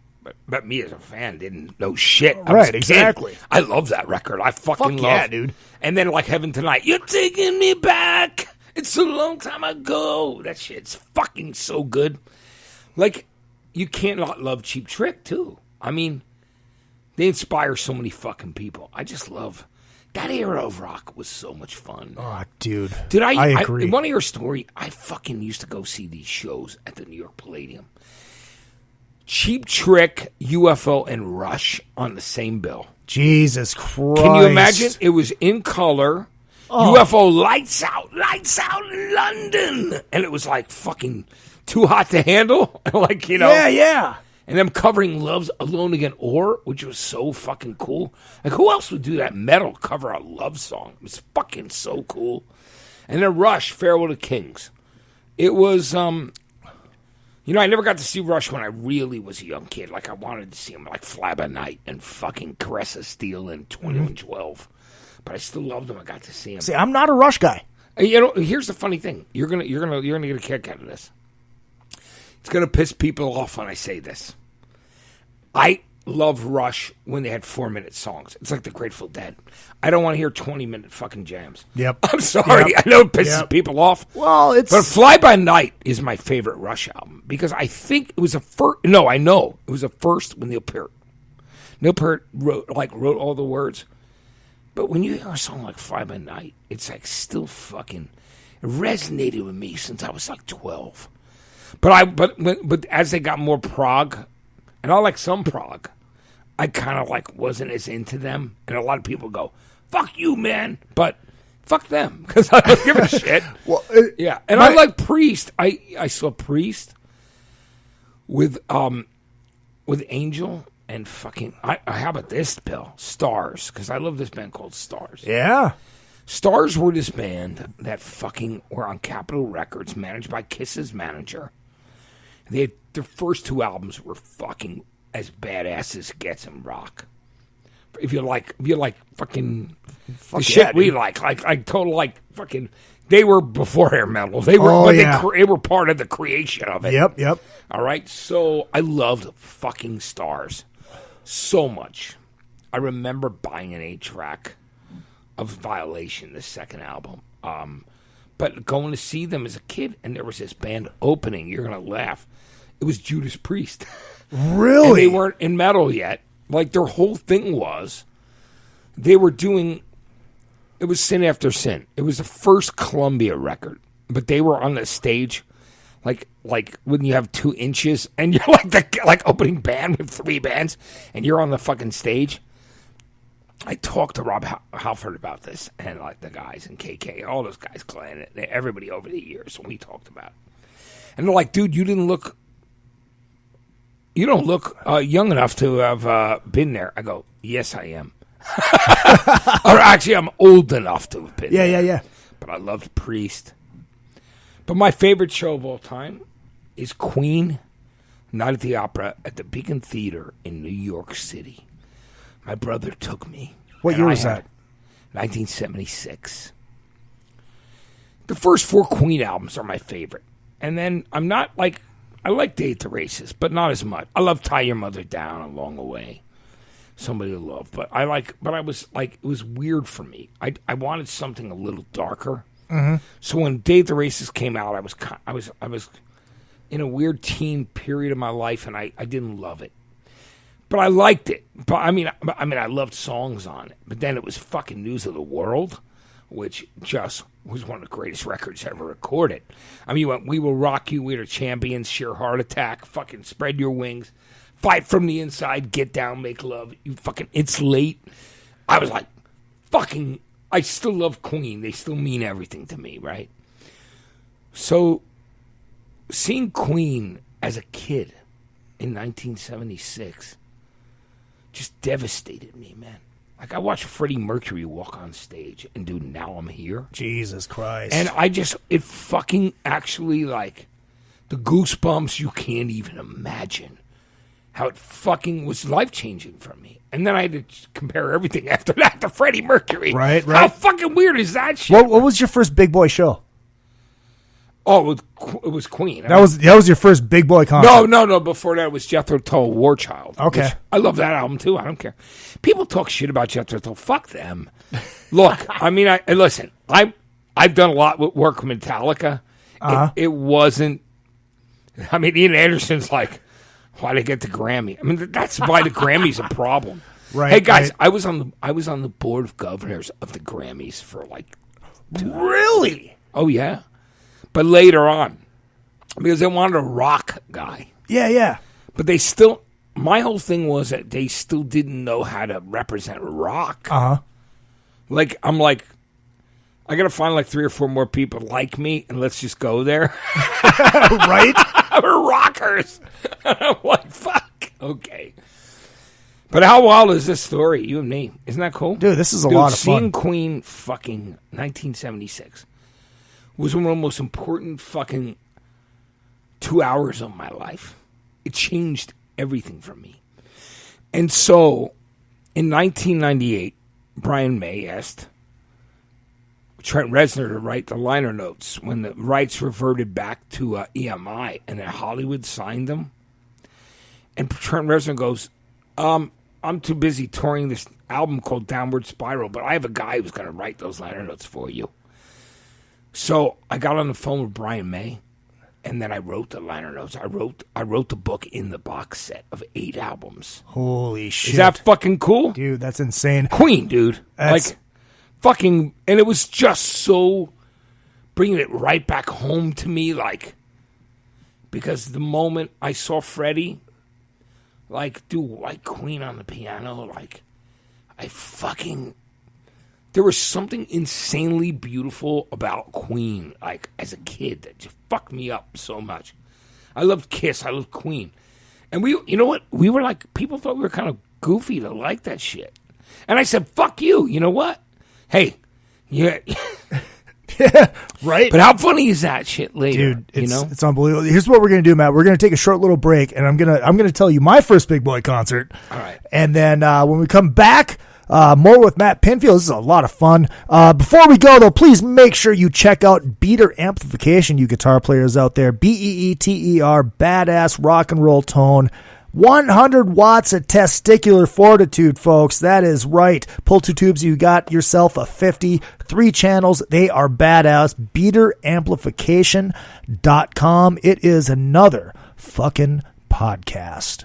But me as a fan didn't know shit. Right, exactly. I love that record. I fucking love yeah, dude. And then like Heaven Tonight, you're taking me back. It's a long time ago. That shit's fucking so good. Like, you can't not love Cheap Trick, too. I mean, they inspire so many fucking people. I just love that era of rock was so much fun. Oh, dude. I agree. In one of your story, I fucking used to go see these shows at the New York Palladium. Cheap Trick, UFO, and Rush on the same bill. Jesus Christ. Can you imagine? It was In Color. UFO Lights Out in London. And it was like fucking Too Hot to Handle. Like, you know. Yeah. And them covering Love's Alone Again Or, which was so fucking cool. Like, who else would do that metal cover a love song? It was fucking so cool. And then Rush, Farewell to Kings. It was, you know, I never got to see Rush when I really was a young kid. Like, I wanted to see him, like, Fly By Night and fucking Caress of Steel and 2112. But I still loved him. I got to see him. See, I'm not a Rush guy. You know, here's the funny thing. You're gonna get a kick out of this. It's gonna piss people off when I say this. I love Rush when they had 4-minute songs. It's like the Grateful Dead. I don't want to hear 20-minute fucking jams. Yep. I'm sorry. Yep. I know it pisses people off. Well, but Fly By Night is my favorite Rush album because I think it was the first. No, I know it was the first when Neil Peart wrote all the words. But when you hear a song like Fly By Night, it's like still fucking it resonated with me since I was like 12. But as they got more prog, and I like some prog, I kind of like wasn't as into them. And a lot of people go, "Fuck you, man," but fuck them because I don't give a shit. Well, yeah, and I like Priest. I saw Priest with Angel. And fucking, how about this, Bill? Stars, because I love this band called Stars. Yeah. Stars were this band that fucking were on Capitol Records, managed by Kiss's manager. Their first 2 albums were fucking as badass as it gets in rock. If you like fucking the shit we like total like fucking. They were before hair metal. They were, they were part of the creation of it. Yep. All right, so I loved fucking Stars so much. I remember buying an 8-track of Violation, the second album. But going to see them as a kid, and there was this band opening. You're gonna laugh. It was Judas Priest. Really? And they weren't in metal yet. Like their whole thing was, they were doing. It was Sin After Sin. It was the first Columbia record, but they were on the stage, like when you have 2 inches and you're like opening band with 3 bands, and you're on the fucking stage. I talked to Rob Halford about this, and like the guys in KK, all those guys, Glenn, everybody over the years, we talked about it. And they're like, dude, you don't look young enough to have been there. I go, yes, I am. Or actually, I'm old enough to have been there. Yeah. But I loved Priest. But my favorite show of all time is Queen, Night at the Opera at the Beacon Theater in New York City. My brother took me. What year was that? 1976. The first 4 Queen albums are my favorite. And then I'm not like, I like Day at the Races, but not as much. I love Tie Your Mother Down Along the Way. Somebody to love. But I was like, it was weird for me. I wanted something a little darker. Mm-hmm. So when Day at the Races came out, I was in a weird teen period of my life, and I didn't love it. But I liked it. But I mean, I loved songs on it. But then it was fucking News of the World, which just was one of the greatest records ever recorded. I mean, you went We Will Rock You, We're the Champions, Sheer Heart Attack, fucking Spread Your Wings, Fight from the Inside, Get Down, Make Love, you fucking It's Late. I was like, fucking, I still love Queen. They still mean everything to me, right? So, seeing Queen as a kid in 1976 just devastated me, man. Like, I watched Freddie Mercury walk on stage and do Now I'm Here. Jesus Christ. And it fucking actually, like, the goosebumps you can't even imagine. How it fucking was life-changing for me. And then I had to compare everything after that to Freddie Mercury. Right. How fucking weird is that shit? What was your first big boy show? Oh, it was Queen. That was your first big boy concert. No. Before that, it was Jethro Tull, War Child. Okay. I love that album, too. I don't care. People talk shit about Jethro Tull. Fuck them. Look, I mean, listen, I've done a lot with work with Metallica. Uh-huh. It wasn't... I mean, Ian Anderson's like... Why did I get the Grammy? I mean, that's why the Grammy's a problem. Right. Hey guys, right. I was on the board of governors of the Grammys for like 2 Really? Oh yeah, but later on, because they wanted a rock guy. Yeah. But they still. My whole thing was that they still didn't know how to represent rock. Like I'm like, I gotta find like 3 or 4 more people like me, and let's just go there. Right. We're rockers. I'm like, fuck. Okay. But how wild is this story? You and me. Isn't that cool? Dude, this is a lot of fun. Seeing Queen fucking 1976 was one of the most important fucking 2 hours of my life. It changed everything for me. And so, in 1998, Brian May asked Trent Reznor to write the liner notes when the rights reverted back to EMI, and then Hollywood signed them. And Trent Reznor goes, I'm too busy touring this album called Downward Spiral, but I have a guy who's going to write those liner notes for you. So I got on the phone with Brian May, and then I wrote the liner notes. I wrote the book in the box set of 8 albums. Holy shit. Is that fucking cool? Dude, that's insane. Queen, dude. That's... Like, fucking, and it was just so bringing it right back home to me, like, because the moment I saw Freddie, like, do White Queen on the piano, like, there was something insanely beautiful about Queen, like, as a kid, that just fucked me up so much. I loved Kiss, I loved Queen. And you know what? We were like, people thought we were kind of goofy to like that shit. And I said, fuck you, you know what? Hey, Yeah. Yeah, right? But how funny is that shit later? Dude, it's unbelievable. Here's what we're going to do, Matt. We're going to take a short little break, and I'm going to tell you my first Big Boy concert. All right. And then when we come back, more with Matt Pinfield. This is a lot of fun. Before we go, though, please make sure you check out Beater Amplification, you guitar players out there. BEETER, badass rock and roll tone. 100 watts of testicular fortitude, folks. That is right. Pull 2 tubes, you got yourself a 50. 3 channels, they are badass. BeaterAmplification.com. It is another fucking podcast.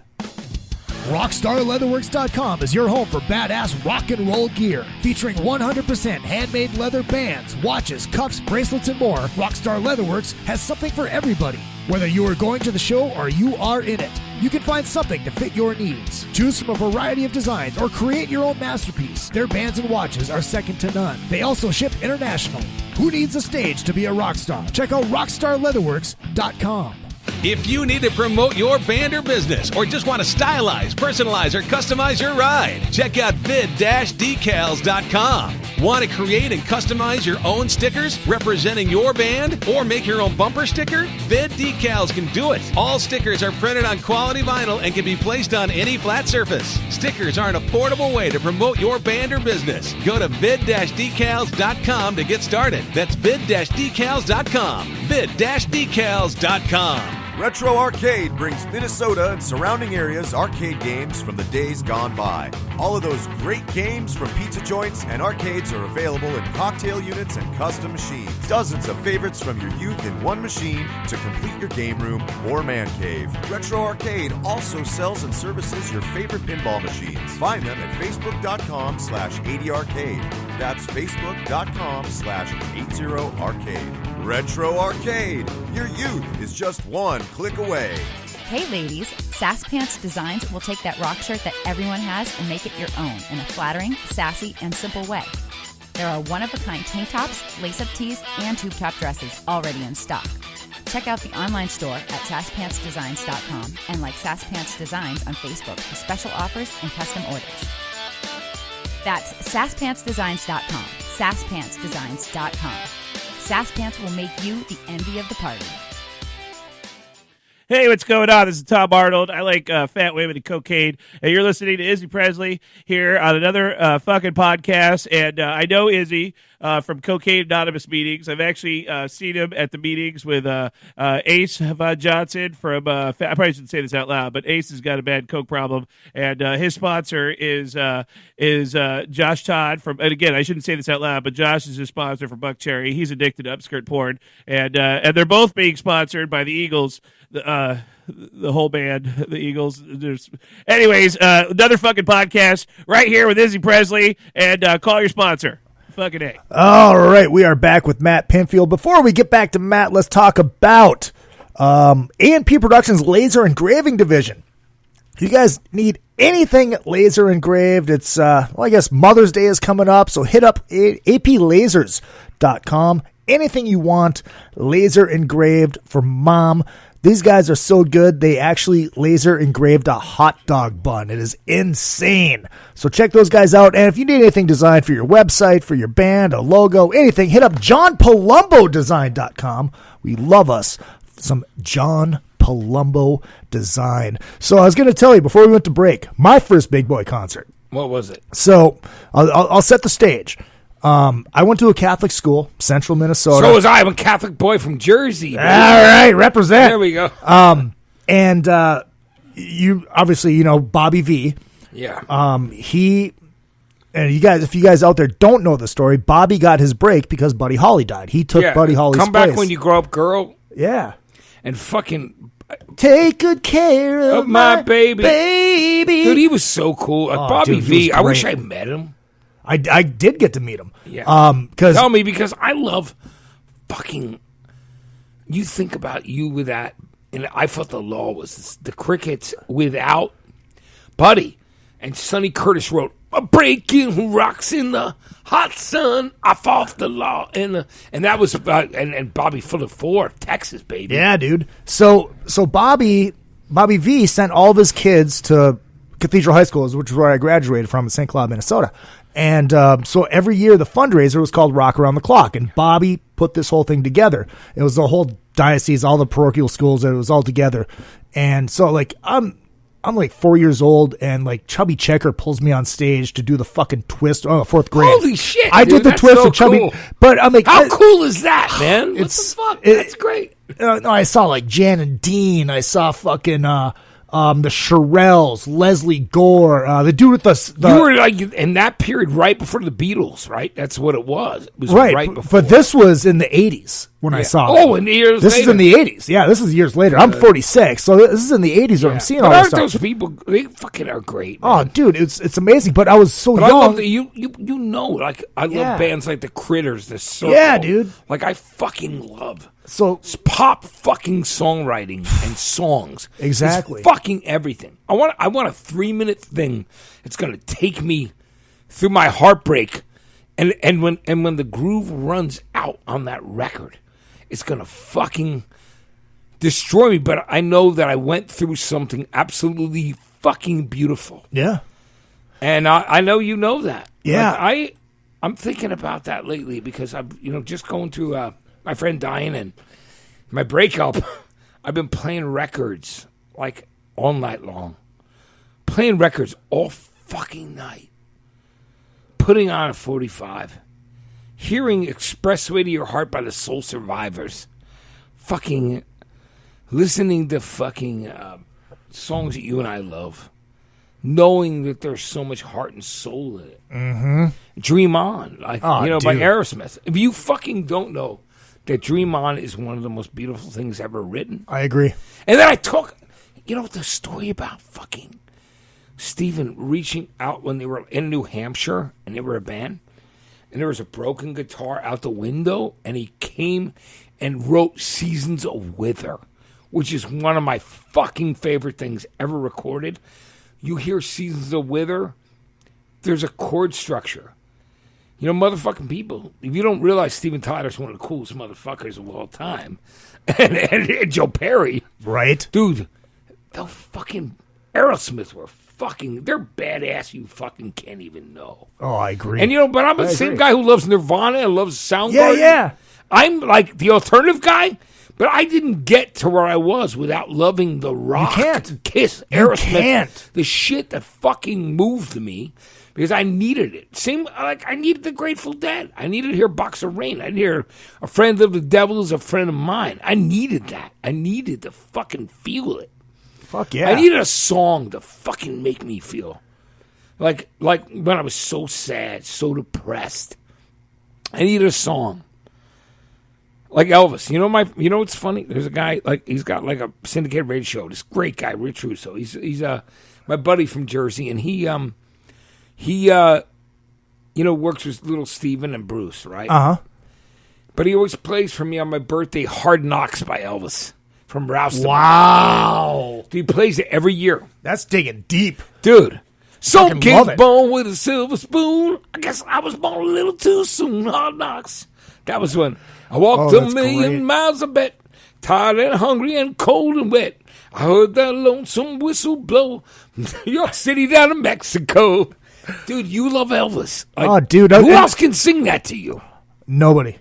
RockstarLeatherworks.com is your home for badass rock and roll gear. Featuring 100% handmade leather bands, watches, cuffs, bracelets, and more, Rockstar Leatherworks has something for everybody. Whether you are going to the show or you are in it, you can find something to fit your needs. Choose from a variety of designs or create your own masterpiece. Their bands and watches are second to none. They also ship internationally. Who needs a stage to be a rock star? Check out RockstarLeatherworks.com. If you need to promote your band or business, or just want to stylize, personalize, or customize your ride, check out vid-decals.com. Want to create and customize your own stickers representing your band, or make your own bumper sticker? Vid Decals can do it. All stickers are printed on quality vinyl and can be placed on any flat surface. Stickers are an affordable way to promote your band or business. Go to vid-decals.com to get started. That's vid-decals.com. vid-decals.com. Retro Arcade brings Minnesota and surrounding areas arcade games from the days gone by. All of those great games from pizza joints and arcades are available in cocktail units and custom machines. Dozens of favorites from your youth in one machine to complete your game room or man cave. Retro Arcade also sells and services your favorite pinball machines. Find them at facebook.com/80arcade. That's facebook.com/80arcade. Retro Arcade. Your youth is just one click away. Hey ladies, Sass Pants Designs will take that rock shirt that everyone has and make it your own in a flattering, sassy, and simple way. There are one-of-a-kind tank tops, lace-up tees, and tube top dresses already in stock. Check out the online store at sasspantsdesigns.com and like Sass Pants Designs on Facebook for special offers and custom orders. That's sasspantsdesigns.com, sasspantsdesigns.com. Sass Pants will make you the envy of the party. Hey, what's going on? This is Tom Arnold. I like fat women and cocaine. And you're listening to Izzy Presley here on another fucking podcast. And I know Izzy from Cocaine Anonymous meetings. I've actually seen him at the meetings with Ace Von Johnson from, I probably shouldn't say this out loud, but Ace has got a bad coke problem. And his sponsor is Josh Todd from, and again, I shouldn't say this out loud, but Josh is his sponsor for Buck Cherry. He's addicted to upskirt porn. And they're both being sponsored by the Eagles. The whole band, the Eagles. Anyways, another fucking podcast right here with Izzy Presley, and call your sponsor. Fucking A. All right, we are back with Matt Pinfield. Before we get back to Matt, let's talk about A&P Productions Laser Engraving Division. If you guys need anything laser engraved, it's, I guess Mother's Day is coming up, so hit up aplasers.com. Anything you want, laser engraved for mom. These guys are so good, they actually laser engraved a hot dog bun. It is insane. So check those guys out. And if you need anything designed for your website, for your band, a logo, anything, hit up johnpalumbodesign.com. We love us some John Palumbo design. So I was going to tell you before we went to break, my first Big Boy concert. What was it? So I'll set the stage. I went to a Catholic school, central Minnesota. So was I. I'm a Catholic boy from Jersey. Baby. All right, represent. There we go. And you obviously, you know, Bobby V. Yeah. He, and you guys, if you guys out there don't know the story, Bobby got his break because Buddy Holly died. He took Buddy Holly's place. Come back when you grow up, girl. Yeah. And fucking take good care of my baby. Baby. Dude, he was so cool. Bobby V. I wish I met him. I did get to meet him. Yeah. Tell me, because I love fucking. You think about you with that, and I thought the law was the Crickets without Buddy, and Sonny Curtis wrote a breaking rocks in the hot sun. I fought the law, and that was about and Bobby full of 4, Texas baby. Yeah, dude. So Bobby V sent all of his kids to Cathedral High School, which is where I graduated from in St. Cloud, Minnesota. And so every year the fundraiser was called Rock Around the Clock, and Bobby put this whole thing together. It was the whole diocese, all the parochial schools, it was all together. And so like I'm like 4 years old, and like Chubby Checker pulls me on stage to do the fucking twist. Oh, fourth grade. Holy shit! I dude, did the that's twist so with Chubby. cool. But I'm like, how cool is that, man? What It's- the fuck? That's great. No, I saw like Jan and Dean. I saw fucking the Shirelles, Leslie Gore, the dude with the You were like in that period right before the Beatles, right? That's what it was. It was right before. but this was in the 80s when I saw it. Oh, in the years this later. is in the 80s. Yeah, this is years later. I'm 46, so this is in the 80s where I'm seeing But all this aren't stuff. those people? They fucking are great. Oh, dude, it's amazing. But I was so But I young. love that you know, like I Yeah. love bands like the Critters, the Circle. Yeah, dude. Like I fucking love so pop fucking songwriting and songs. Exactly. It's fucking everything. I want a 3-minute thing. It's gonna take me through my heartbreak, and when the groove runs out on that record, it's gonna fucking destroy me. But I know that I went through something absolutely fucking beautiful. Yeah. And I know you know that. Yeah. Like, I'm thinking about that lately because I'm, just going through my friend dying and my breakup. I've been playing records like all night long. Playing records all fucking night. Putting on a 45. Hearing Expressway to Your Heart by the Soul Survivors. Fucking listening to fucking songs that you and I love. Knowing that there's so much heart and soul in it. Mm-hmm. Dream On, by dude. Aerosmith. If you fucking don't know that Dream On is one of the most beautiful things ever written. I agree. And then I talk, the story about fucking Steven reaching out when they were in New Hampshire and they were a band. And there was a broken guitar out the window and he came and wrote Seasons of Wither, which is one of my fucking favorite things ever recorded. You hear Seasons of Wither, there's a chord structure. Motherfucking people, if you don't realize Steven Tyler's one of the coolest motherfuckers of all time, and Joe Perry. Right. Dude, the fucking Aerosmith were they're badass you fucking can't even know. Oh, I agree. And but I'm the same guy who loves Nirvana and loves Soundgarden. Yeah. I'm like the alternative guy. But I didn't get to where I was without loving the rock, Kiss, Aerosmith, can't. the shit that fucking moved me because I needed it. Same like I needed the Grateful Dead. I needed to hear Box of Rain. I needed to hear A Friend of the Devil is a Friend of Mine. I needed that. I needed to fucking feel it. Fuck yeah. I needed a song to fucking make me feel like when I was so sad, so depressed. I needed a song. Like Elvis, what's funny? There's a guy he's got like a syndicated radio show. This great guy, Rich Russo. He's my buddy from Jersey, and he works with little Steven and Bruce, right? But he always plays for me on my birthday. Hard Knocks by Elvis from Rouse. Wow, he plays it every year. That's digging deep, dude. Some love kids it. born with a silver spoon. I guess I was born a little too soon. Hard Knocks. That was when I walked a million miles, I bet, tired and hungry and cold and wet. I heard that lonesome whistle blow. New York City down to Mexico. Dude, you love Elvis. Dude. Who else can sing that to you? Nobody.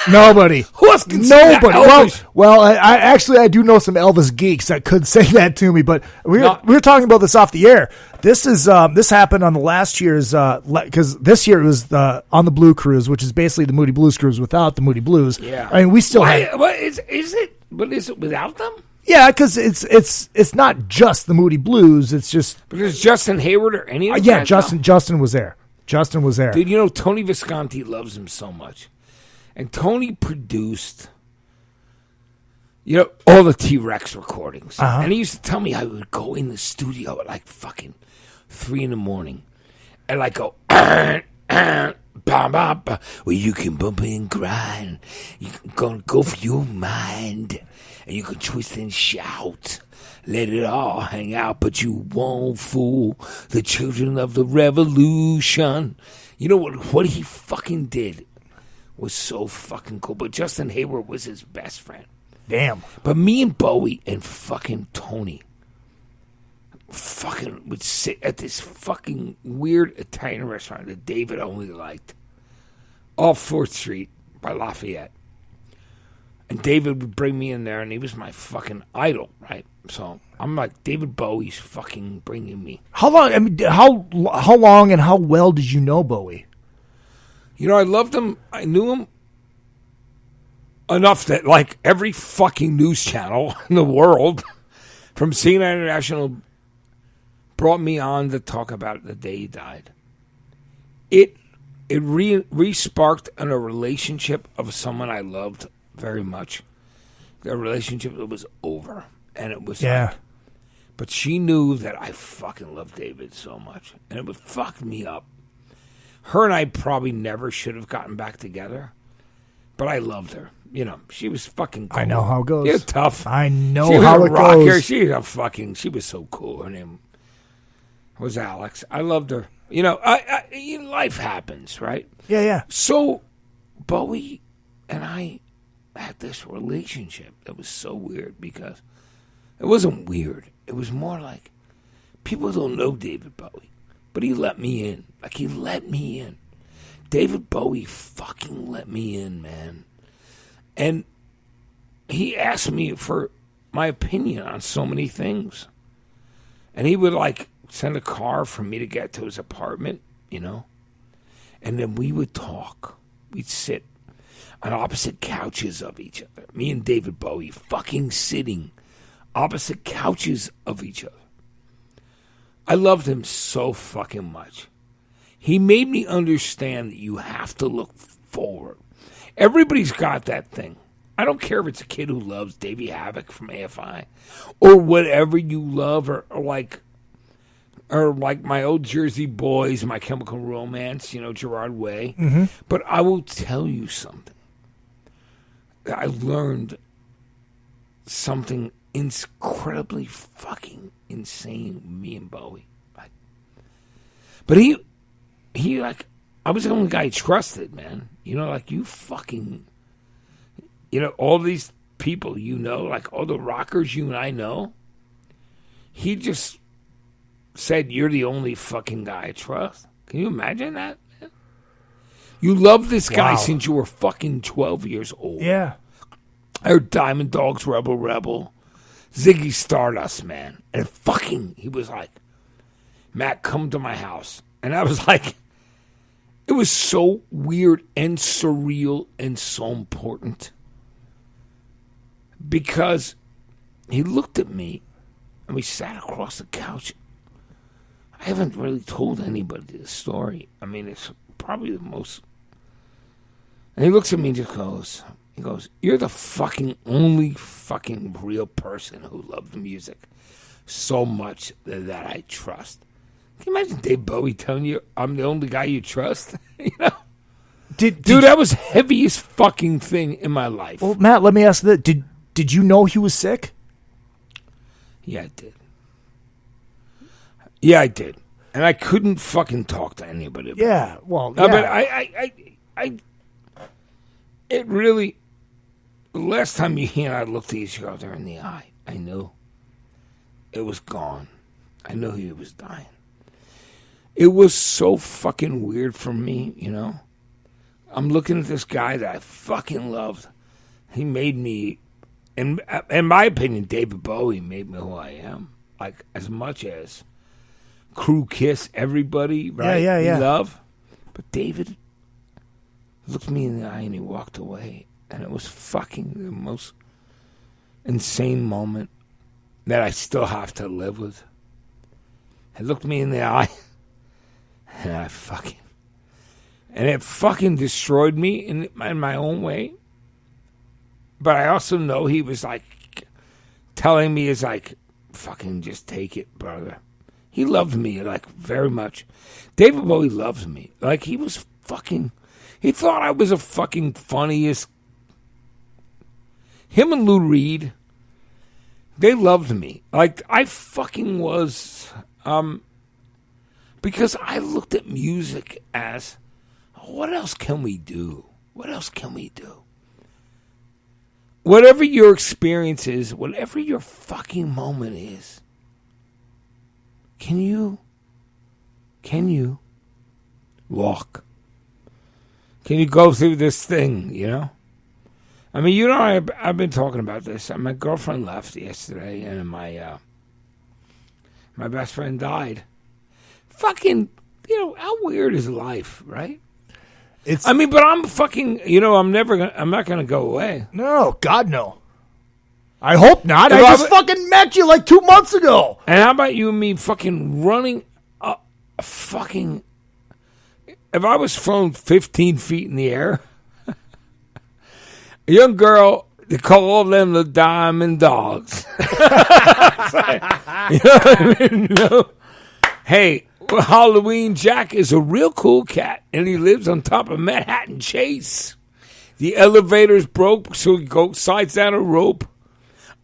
Nobody. Who else can sing that? Well, I do know some Elvis geeks that could say that to me, but we were talking about this off the air. This happened on the last year's because this year it was on the Blue Cruise, which is basically the Moody Blues Cruise without the Moody Blues. Yeah, I mean we still had. Is it? But is it without them? Yeah, because it's not just the Moody Blues. It's just because Justin Hayward or any of them. Yeah, Justin was there. Justin was there. Dude, Tony Visconti loves him so much. And Tony produced, all the T-Rex recordings. And he used to tell me I would go in the studio at like fucking 3 a.m. and like go, bah, bah, bah. Well, you can bump and grind. You can go for your mind. And you can twist and shout. Let it all hang out, but you won't fool the children of the revolution. You know what he fucking did was so fucking cool. But Justin Hayward was his best friend. Damn. But me and Bowie and fucking Tony, fucking would sit at this fucking weird Italian restaurant that David only liked, off 4th Street by Lafayette. And David would bring me in there, and he was my fucking idol, right? So I'm like, David Bowie's fucking bringing me. How long? I mean, how long and how well did you know Bowie? You know, I loved him. I knew him enough that, like, every fucking news channel in the world, from CNN International, brought me on to talk about the day he died. It re-sparked in a relationship of someone I loved very much. The relationship that was over. And it was like, but she knew that I fucking loved David so much. And it would fuck me up. Her and I probably never should have gotten back together. But I loved her. You know, she was fucking cool. I know how it goes. You're tough. I know she how was it a rocker. goes. She was so cool. Her name was Alex. I loved her. You know, life happens, right? Yeah, yeah. So Bowie and I had this relationship that was so weird because it wasn't weird. It was more like people don't know David Bowie, but he let me in. Like, he let me in. David Bowie fucking let me in, man. And he asked me for my opinion on so many things. And he would, like, send a car for me to get to his apartment, you know? And then we would talk. We'd sit on opposite couches of each other. Me and David Bowie fucking sitting opposite couches of each other. I loved him so fucking much. He made me understand that you have to look forward. Everybody's got that thing. I don't care if it's a kid who loves Davey Havoc from AFI or whatever you love, or like my old Jersey Boys, My Chemical Romance, you know, Gerard Way. Mm-hmm. But I will tell you something. I learned something incredibly fucking insane with me and Bowie. But he like, I was the only guy he trusted, man. You know, like, you fucking, you know, all these people, you know, like all the rockers you and I know, he just said, you're the only fucking guy I trust. Can you imagine that, man? You love this guy since you were fucking 12 years old. Yeah. I heard Diamond Dogs, Rebel Rebel, Ziggy Stardust, man. And fucking, he was like, Matt, come to my house. And I was like, it was so weird and surreal and so important. Because he looked at me and we sat across the couch. I haven't really told anybody this story. I mean, it's probably the most. And he looks at me and just goes, you're the fucking only fucking real person who loves music so much that I trust. Can you imagine Dave Bowie telling you I'm the only guy you trust? You know? Dude, that was the heaviest fucking thing in my life. Well, Matt, let me ask that. Did you know he was sick? Yeah, I did. Yeah, I did. And I couldn't fucking talk to anybody about it. Well, no, but I it really, the last time he and I looked at each other in the eye, I knew it was gone. I knew he was dying. It was so fucking weird for me, you know? I'm looking at this guy that I fucking loved. He made me, in my opinion, David Bowie made me who I am. Like, as much as Crew, Kiss, everybody, right? Yeah. We love. But David looked me in the eye and he walked away. And it was fucking the most insane moment that I still have to live with. He looked me in the eye. And it fucking destroyed me in my own way. But I also know he was like telling me, is like, fucking just take it, brother. He loved me, like, very much. David Bowie loves me. Like, he was fucking, he thought I was a fucking funniest. Him and Lou Reed, they loved me. Like, I fucking was, because I looked at music as, what else can we do? What else can we do? Whatever your experience is, whatever your fucking moment is, can you walk? Can you go through this thing, you know? I mean, you know, I've been talking about this. My girlfriend left yesterday, and my best friend died. Fucking, you know, how weird is life, right? I mean, but I'm fucking, you know, I'm not gonna go away. No, God, no. I hope not. I just fucking met you like 2 months ago. And how about you and me fucking running a fucking... If I was thrown 15 feet in the air, a young girl, they call all of them the Diamond Dogs. Like, you know what I mean? No. Hey, well, Halloween Jack is a real cool cat, and he lives on top of Manhattan Chase. The elevator's broke, so he slides down a rope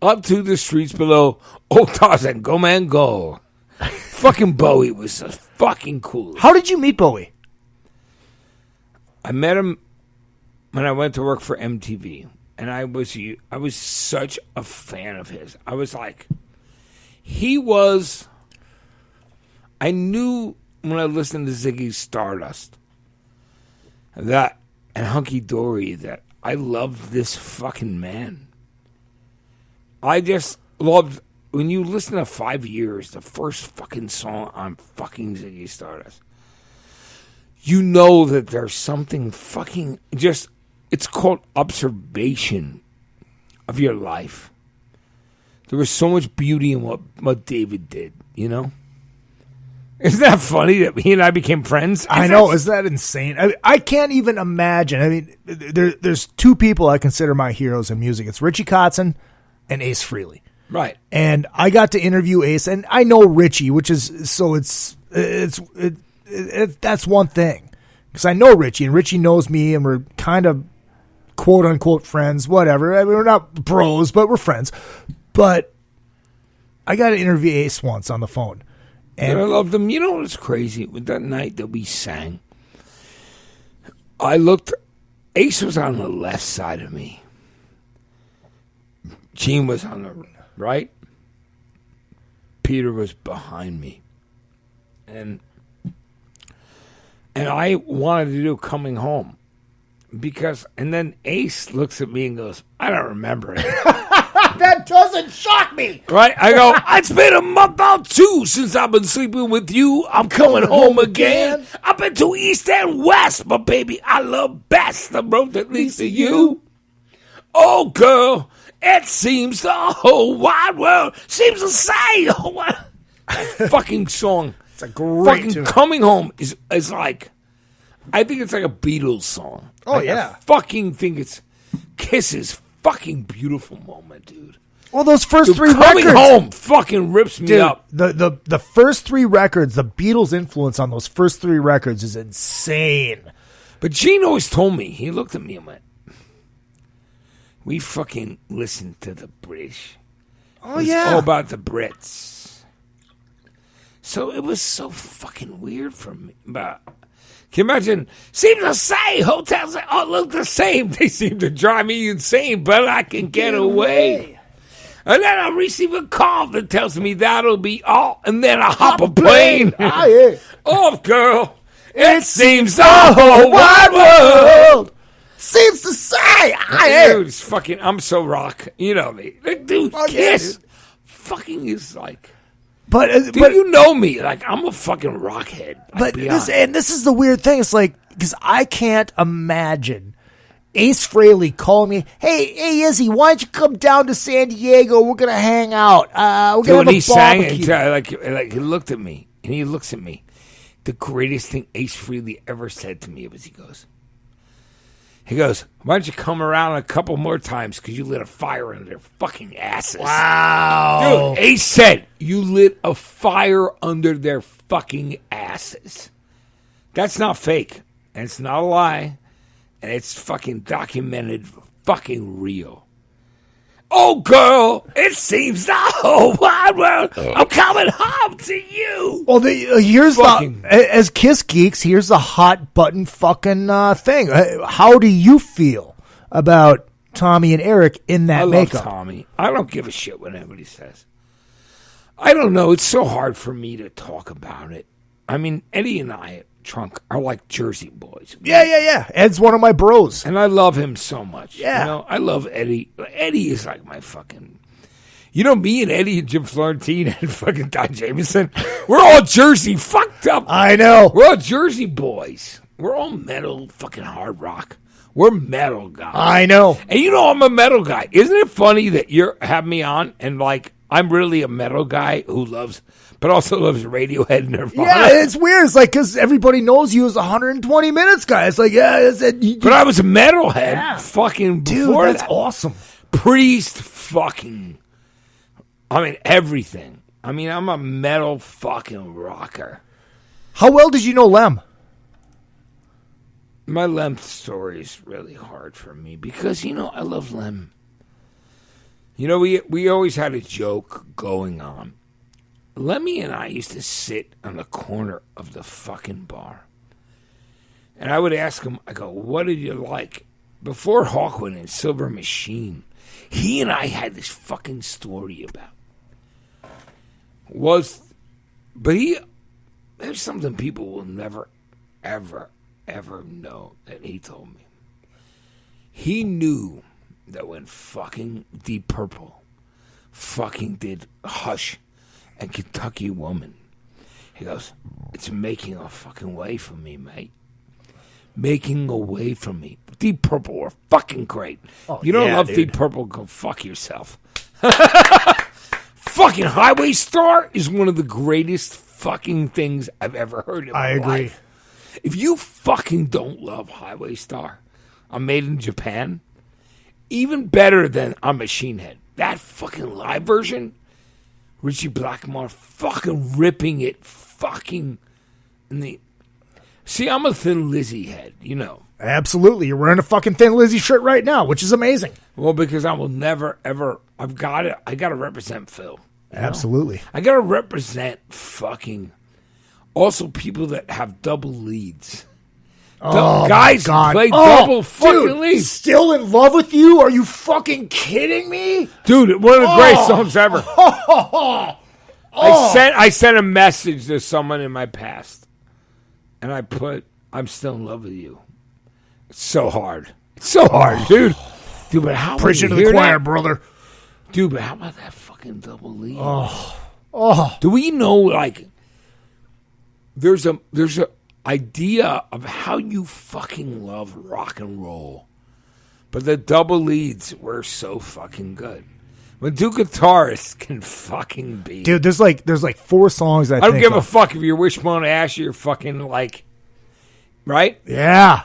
up to the streets below. Oh, Tarzan, go man, go. Fucking Bowie was a fucking cool. How did you meet Bowie? I met him when I went to work for MTV, and I was such a fan of his. I was like, I knew when I listened to Ziggy Stardust and Hunky Dory that I loved this fucking man. I just loved, when you listen to 5 Years, the first fucking song on fucking Ziggy Stardust, you know that there's something fucking just, it's called observation of your life. There was so much beauty in what David did, you know? Isn't that funny that he and I became friends? I know. Is that insane? I can't even imagine. I mean, there's two people I consider my heroes in music. It's Richie Kotzen and Ace Frehley. Right. And I got to interview Ace, and I know Richie, which is, so that's one thing. Because I know Richie, and Richie knows me, and we're kind of quote-unquote friends, whatever. I mean, we're not bros, but we're friends. But I got to interview Ace once on the phone. And I loved him. You know what's crazy? With that night that we sang, I looked, Ace was on the left side of me. Gene was on the right. Peter was behind me. And I wanted to do Coming Home. And then Ace looks at me and goes, I don't remember it. That doesn't shock me. Right? I go, it's been a month or two since I've been sleeping with you. I'm coming home again. I've been to East and West, but baby, I love best the road that leads to you. Oh, girl, it seems the whole wide world seems to say, that fucking song. It's a great fucking tune. Coming Home is like, I think it's like a Beatles song. Oh, yeah. I fucking think it's Kiss's fucking beautiful moment, dude. Well, those first three Coming records. Home fucking rips me up. The first three records, the Beatles' influence on those first three records is insane. But Gene always told me, he looked at me and went, we fucking listened to the British. Oh, It's yeah. all about the Brits. So it was so fucking weird for me. But can you imagine? Seem to say hotels all look the same. They seem to drive me insane, but I can get away. And then I receive a call that tells me that'll be all, and then I hop a plane. Ah, yeah. Off, girl. It seems the whole wide world seems to say. Dude, it's fucking, I'm so rock. You know me. Like, dude, Kiss fucking is like. But you know me? Like, I'm a fucking rockhead. But this is the weird thing. It's like, because I can't imagine Ace Frehley calling me, hey Izzy, why don't you come down to San Diego? We're gonna hang out. We're gonna have a barbecue. Like he looked at me, and he looks at me. The greatest thing Ace Frehley ever said to me was, he goes, why don't you come around a couple more times because you lit a fire under their fucking asses. Wow. Dude, Ace said, you lit a fire under their fucking asses. That's not fake. And it's not a lie. And it's fucking documented, fucking real. Oh, girl, it seems the whole wide world. I'm coming home to you. Well, here's as Kiss geeks, here's the hot button fucking thing. How do you feel about Tommy and Eric in that makeup? I love Tommy. I don't give a shit what anybody says. I don't know. It's so hard for me to talk about it. I mean, Eddie and I at Trunk are like Jersey boys. Yeah. Ed's one of my bros. And I love him so much. Yeah. You know, I love Eddie. Eddie is like my fucking... You know, me and Eddie and Jim Florentine and fucking Don Jameson, we're all Jersey fucked up. I know. We're all Jersey boys. We're all metal fucking hard rock. We're metal guys. I know. And you know I'm a metal guy. Isn't it funny that you have me on and like I'm really a metal guy who loves, but also loves Radiohead and Nirvana? Yeah, it's weird. It's like because everybody knows you as 120 Minutes guy. It's like, yeah, but I was a metalhead fucking before. Dude, that's that. awesome. Priest fucking... I mean, everything. I mean, I'm a metal fucking rocker. How well did you know Lem? My Lem story is really hard for me because, you know, I love Lem. You know, we always had a joke going on. Lemmy and I used to sit on the corner of the fucking bar. And I would ask him, I go, what did you like? Before Hawkwind and Silver Machine, he and I had this fucking story about. There's something people will never, ever, ever know that he told me. He knew that when fucking Deep Purple fucking did Hush and Kentucky Woman, he goes, it's making a fucking way for me, mate. Making a way for me. Deep Purple were fucking great. Oh, you don't love dude. Deep Purple, go fuck yourself. Fucking Highway Star is one of the greatest fucking things I've ever heard in my life. I agree. If you fucking don't love Highway Star, I'm Made in Japan, even better than I'm Machine Head. That fucking live version, Richie Blackmore fucking ripping it fucking in the... See, I'm a Thin Lizzy head, you know. Absolutely. You're wearing a fucking Thin Lizzy shirt right now, which is amazing. Well, because I will never, ever... I got to represent Phil. Absolutely. I got to represent fucking... Also people that have double leads. Oh, guys my God. play double fucking leads. Still in love with you? Are you fucking kidding me? Dude, one of the greatest songs ever. I sent a message to someone in my past, and I put, I'm still in love with you. It's so hard. It's so hard, dude. Dude, but how Preaching to would you the hear choir, that? brother. Dude, but how about that fucking double lead? Oh. Do we know, like, there's a idea of how you fucking love rock and roll, but the double leads were so fucking good. When two guitarists can fucking be, Dude, there's like 4 songs I don't think give a of. fuck if you're Wishbone Ash, you're fucking like, right? Yeah.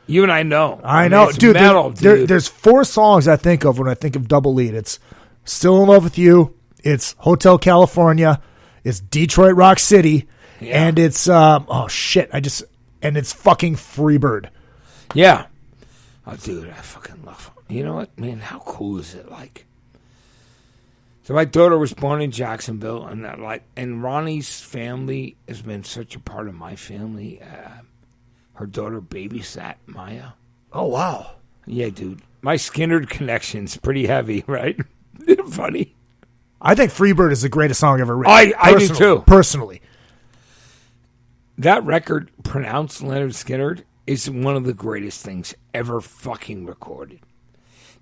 You and I know. I know. It's Dude, metal, dude. There's 4 songs I think of when I think of double lead. It's Still in Love with You, it's Hotel California, it's Detroit Rock City, and it's and it's fucking Freebird. Yeah. Oh, dude, I fucking love it. You know what, man? How cool is it? Like, so my daughter was born in Jacksonville, and Ronnie's family has been such a part of my family. Her daughter babysat Maya. Oh, wow. Yeah, dude. My Skinnerd connection's pretty heavy, right? Isn't it funny? I think Freebird is the greatest song ever written. I do too. Personally. That record, pronounced Leonard Skinnerd, is one of the greatest things ever fucking recorded.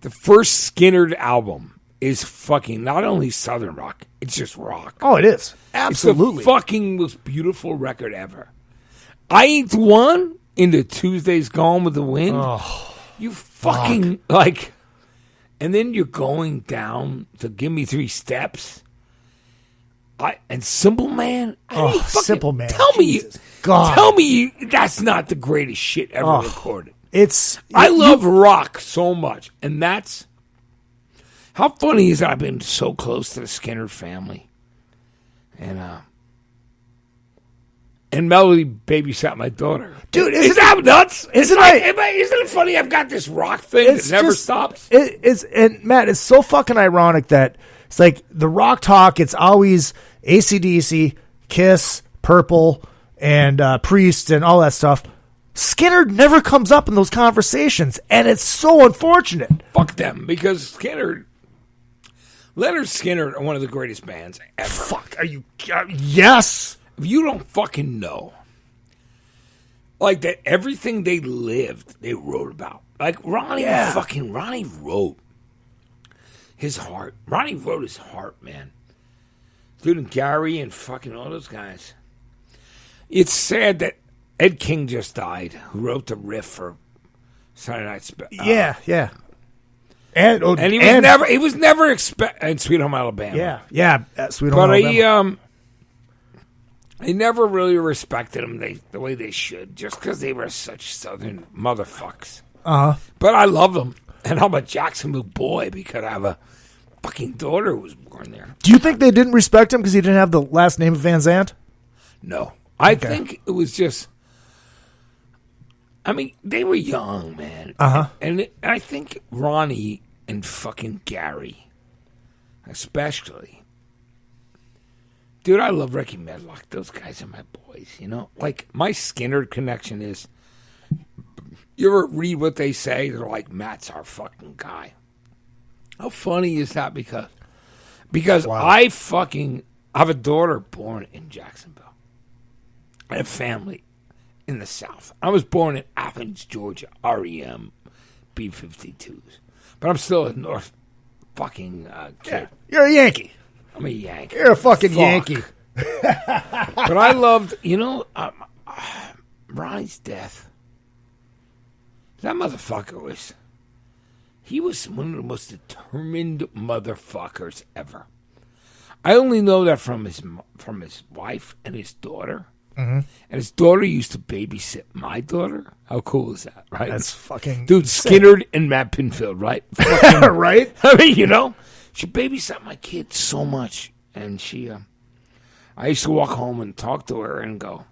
The first Skinnerd album is fucking not only Southern rock, it's just rock. Oh, it is. Absolutely. It's the fucking most beautiful record ever. I Ain't the One into Tuesday's Gone with the Wind. Oh, you fucking, like, and then you're going down to Give Me 3 Steps. And Simple Man. Simple Man. Tell me, God. Tell me that's not the greatest shit ever recorded. I love rock so much, and that's how funny is that I've been so close to the Skinner family, and Melody babysat my daughter. Dude, isn't that nuts? Isn't it funny? I've got this rock thing that never stops. And Matt, it's so fucking ironic that it's like the rock talk. It's always AC/DC, Kiss, Purple, and Priest, and all that stuff. Skinner never comes up in those conversations, and it's so unfortunate. Fuck them, because Skinner. Leonard Skinner are one of the greatest bands ever. Fuck, are you? Yes. If you don't fucking know, like that, everything they lived, they wrote about. Like Ronnie wrote his heart. Ronnie wrote his heart, man. Dude, and Gary and fucking all those guys. It's sad that Ed King just died, who wrote the riff for Saturday Night Yeah. And he was never and Sweet Home Alabama. Yeah. Sweet Home Alabama. They never really respected him the way they should, just because they were such Southern motherfucks. But I love them, and I'm a Jacksonville boy because I have a fucking daughter who was born there. Do you think they didn't respect him because he didn't have the last name of Van Zandt? No. I think it was just... I mean, they were young, man. And I think Ronnie and fucking Gary, especially... Dude, I love Ricky Medlock. Those guys are my boys, you know? Like, my Skinner connection is... You ever read what they say? They're like, Matt's our fucking guy. How funny is that? Because wow. I have a daughter born in Jacksonville. I have family in the South. I was born in Athens, Georgia, REM B-52s. But I'm still a North fucking kid. Yeah, you're a Yankee. I'm a Yankee. You're a fucking Yankee. But I loved, Ronnie's death. That motherfucker he was one of the most determined motherfuckers ever. I only know that from his wife and his daughter. And his daughter used to babysit my daughter. How cool is that, right? That's fucking... Dude, Skinner and Matt Pinfield, right? Fucking, right? I mean, she babysat my kid so much. And I used to walk home and talk to her and go,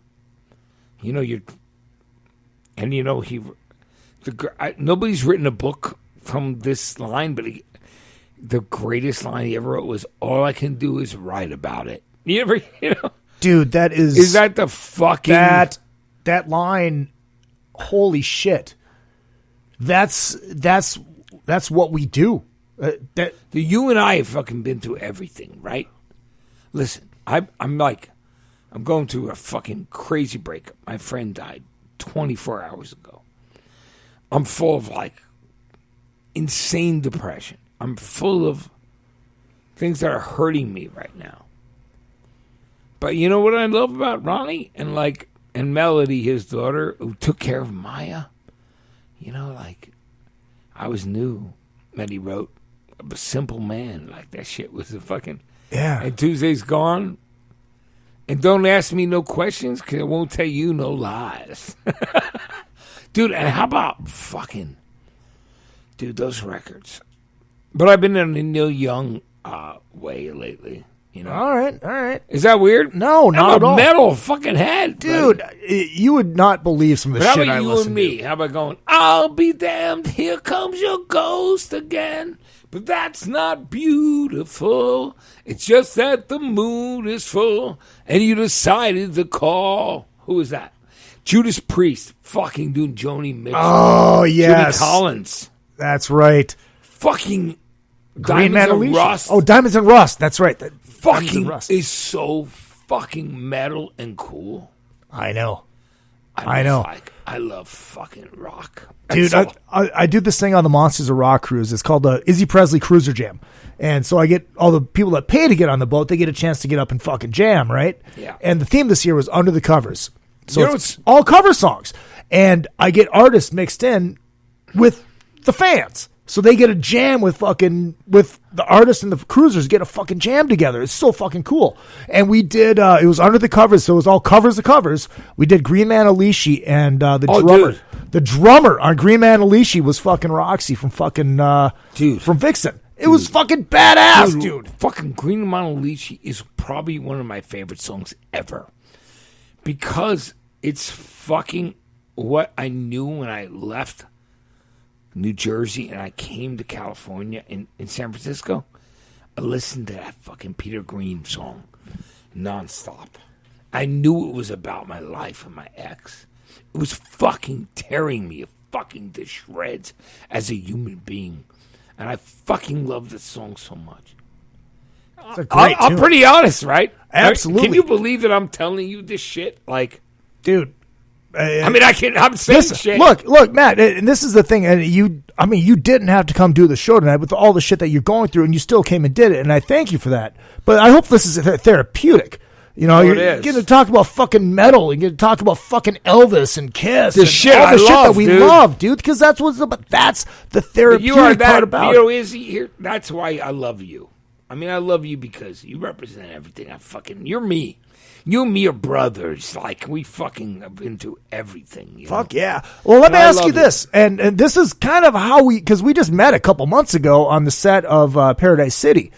nobody's written a book from this line, but the greatest line he ever wrote was, all I can do is write about it. You ever, Dude, that is... Is that the fucking... That line, holy shit. That's what we do. You and I have fucking been through everything, right? Listen, I'm going through a fucking crazy breakup. My friend died 24 hours ago. I'm full of insane depression. I'm full of things that are hurting me right now. But you know what I love about Ronnie and Melody, his daughter, who took care of Maya? I was new that he wrote A Simple Man. That shit was a fucking... Yeah. And Tuesday's Gone. And Don't Ask Me No Questions, because I won't tell you no lies. Dude, and how about fucking... Dude, those records. But I've been in a Neil Young way lately. All right. Is that weird? No, not at all. I'm a metal fucking head. Dude, you would not believe some of the shit I listen to. How about you and me? How about going, I'll be damned, here comes your ghost again. But that's not beautiful. It's just that the mood is full. And you decided to call. Who is that? Judas Priest. Fucking doing Joni Mitchell. Oh, yes. Judy Collins. That's right. Fucking Diamonds and Rust. Oh, Diamonds and Rust. That's right. Fucking is so fucking metal and cool. I know. I love fucking rock. Dude, I do this thing on the Monsters of Rock cruise. It's called the Izzy Presley Cruiser Jam. And so I get all the people that pay to get on the boat, they get a chance to get up and fucking jam, right? Yeah. And the theme this year was Under the Covers. So it's all cover songs. And I get artists mixed in with the fans. So they get a jam with the artists and the cruisers get a fucking jam together. It's so fucking cool. And we did, it was Under the Covers, so it was all covers of covers. We did Green Man Alicia and drummer. Dude. The drummer on Green Man Alicia was fucking Roxy from fucking, from Vixen. It was fucking badass, dude. Fucking Green Man Alicia is probably one of my favorite songs ever. Because it's fucking what I knew when I left New Jersey and I came to California in San Francisco. I listened to that fucking Peter Green song nonstop. I knew it was about my life and my ex. It was fucking tearing me fucking to shreds as a human being. And I fucking love this song so much. It's a great I'm tune. pretty honest, right? Absolutely. Can you believe that I'm telling you this shit? Like, dude. I mean, I'm saying listen, shit. Look, Matt, and this is the thing. And you didn't have to come do the show tonight with all the shit that you're going through, and you still came and did it, and I thank you for that. But I hope this is therapeutic. You know, you're getting to talk about fucking metal, and getting to talk about fucking Elvis and Kiss, The and shit all I the shit love, that we dude. love, dude. Because that's what's about. That's the But therapeutic you are that, part about you know, it. Izzy, here. That's why I love you. I mean, I love you because you represent everything. You're me. You and me are brothers. Like, we fucking have been through everything. You Fuck know? yeah. Well, let me I ask love you this. And this is kind of how because we just met a couple months ago on the set of Paradise City.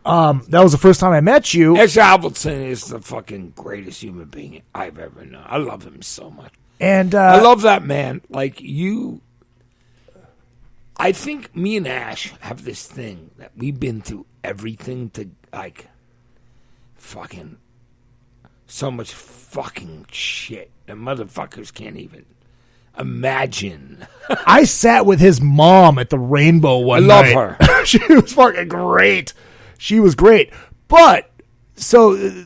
That was the first time I met you. Ash Albertson is the fucking greatest human being I've ever known. I love him so much. And I love that man. Like, I think me and Ash have this thing that we've been through everything to, like, fucking so much fucking shit. The motherfuckers can't even imagine. I sat with his mom at the Rainbow one night. I love her. She was fucking great. She was great. But, so,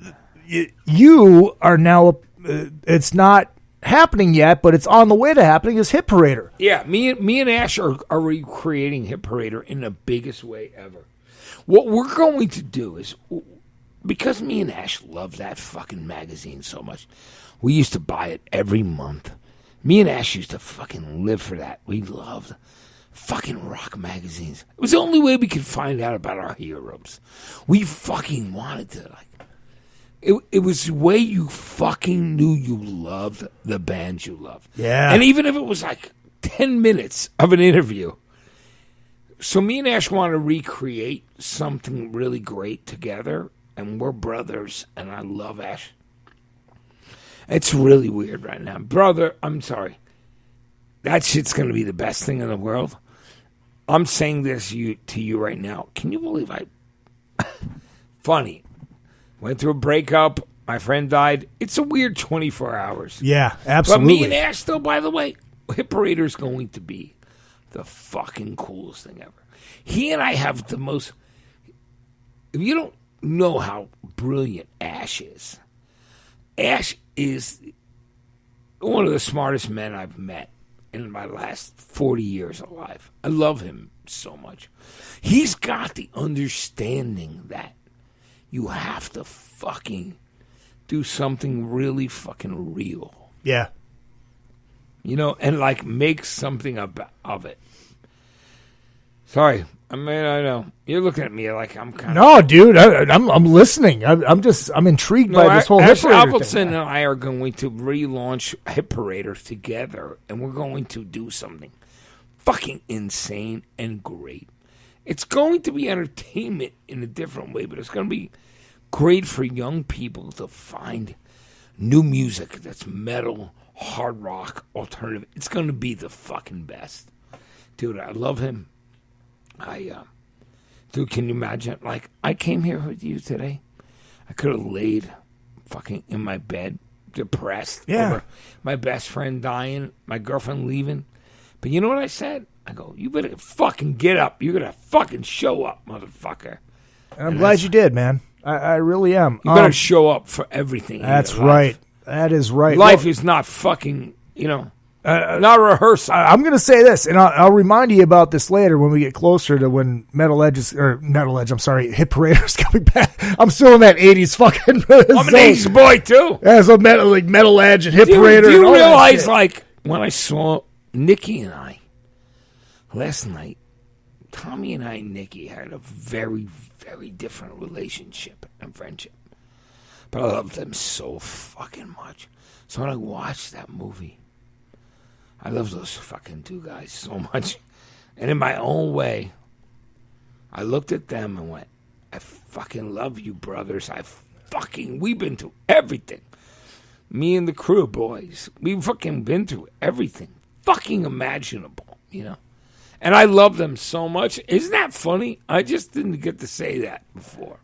you are now, it's not happening yet, but it's on the way to happening, is Hit Parader. Yeah, me and Ash are recreating Hit Parader in the biggest way ever. What we're going to do is, because me and Ash love that fucking magazine so much, we used to buy it every month. Me and Ash used to fucking live for that. We loved fucking rock magazines. It was the only way we could find out about our heroes. We fucking wanted to, like, it was the way you fucking knew you loved the bands you loved. Yeah. And even if it was like 10 minutes of an interview. So me and Ash want to recreate something really great together. And we're brothers, and I love Ash. It's really weird right now. Brother, I'm sorry. That shit's going to be the best thing in the world. I'm saying this to you right now. Can you believe funny. Went through a breakup. My friend died. It's a weird 24 hours. Yeah, absolutely. But me and Ash, though, by the way, Hit Parader's going to be the fucking coolest thing ever. He and I have the most... If you don't know how brilliant Ash is. Ash is one of the smartest men I've met in my last 40 years alive. I love him so much. He's got the understanding that you have to fucking do something really fucking real. Yeah. You know, and like make something of it. Sorry. I mean, I know. You're looking at me like I'm kind of... No, dude, I'm listening. I'm intrigued by this whole Hit Parader Albertson thing. and I are going to relaunch Hit Parader together, and we're going to do something fucking insane and great. It's going to be entertainment in a different way, but it's going to be great for young people to find new music that's metal, hard rock, alternative. It's going to be the fucking best. Dude, I love him. Dude, can you imagine? Like, I came here with you today. I could have laid fucking in my bed, depressed over my best friend dying, my girlfriend leaving. But you know what I said? I go, you better fucking get up. You're going to fucking show up, motherfucker. And I'm glad you did, man. I really am. You better show up for everything. That's right. That is right. Life is not fucking, not rehearsal. I'm going to say this, and I'll remind you about this later when we get closer to when Hit Parader's coming back. I'm still in that 80s fucking I'm an 80s boy, too. Yeah, so Metal Edge and Hit Parader. Do you and all realize, that like, when I saw Nikki and I last night, Tommy and I and Nikki had a very, very different relationship and friendship. But I love them so fucking much. So when I watched that movie, I love those fucking two guys so much. And in my own way, I looked at them and went, I fucking love you, brothers. We've been through everything. Me and the crew, boys. We've fucking been through everything. Fucking imaginable, And I love them so much. Isn't that funny? I just didn't get to say that before.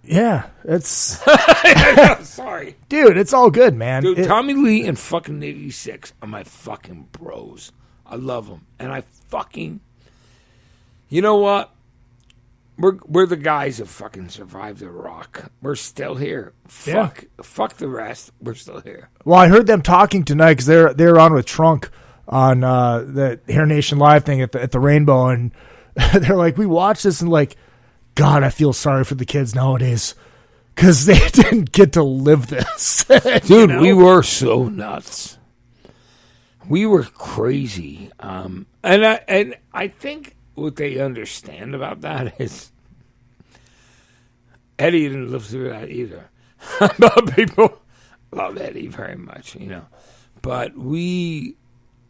Yeah, it's... Sorry. Dude, it's all good, man. Dude, Tommy Lee and fucking Nitty Six are my fucking bros. I love them. And I fucking... You know what? we're the guys who fucking survived the rock. We're still here. Fuck the rest. We're still here. Well, I heard them talking tonight because they're on with Trunk on the Hair Nation Live thing at the Rainbow, and they're like, we watched this and like, God, I feel sorry for the kids nowadays because they didn't get to live this. Dude, you know? We were so nuts. We were crazy. And I think what they understand about that is Eddie didn't live through that either. People love Eddie very much, you know. But we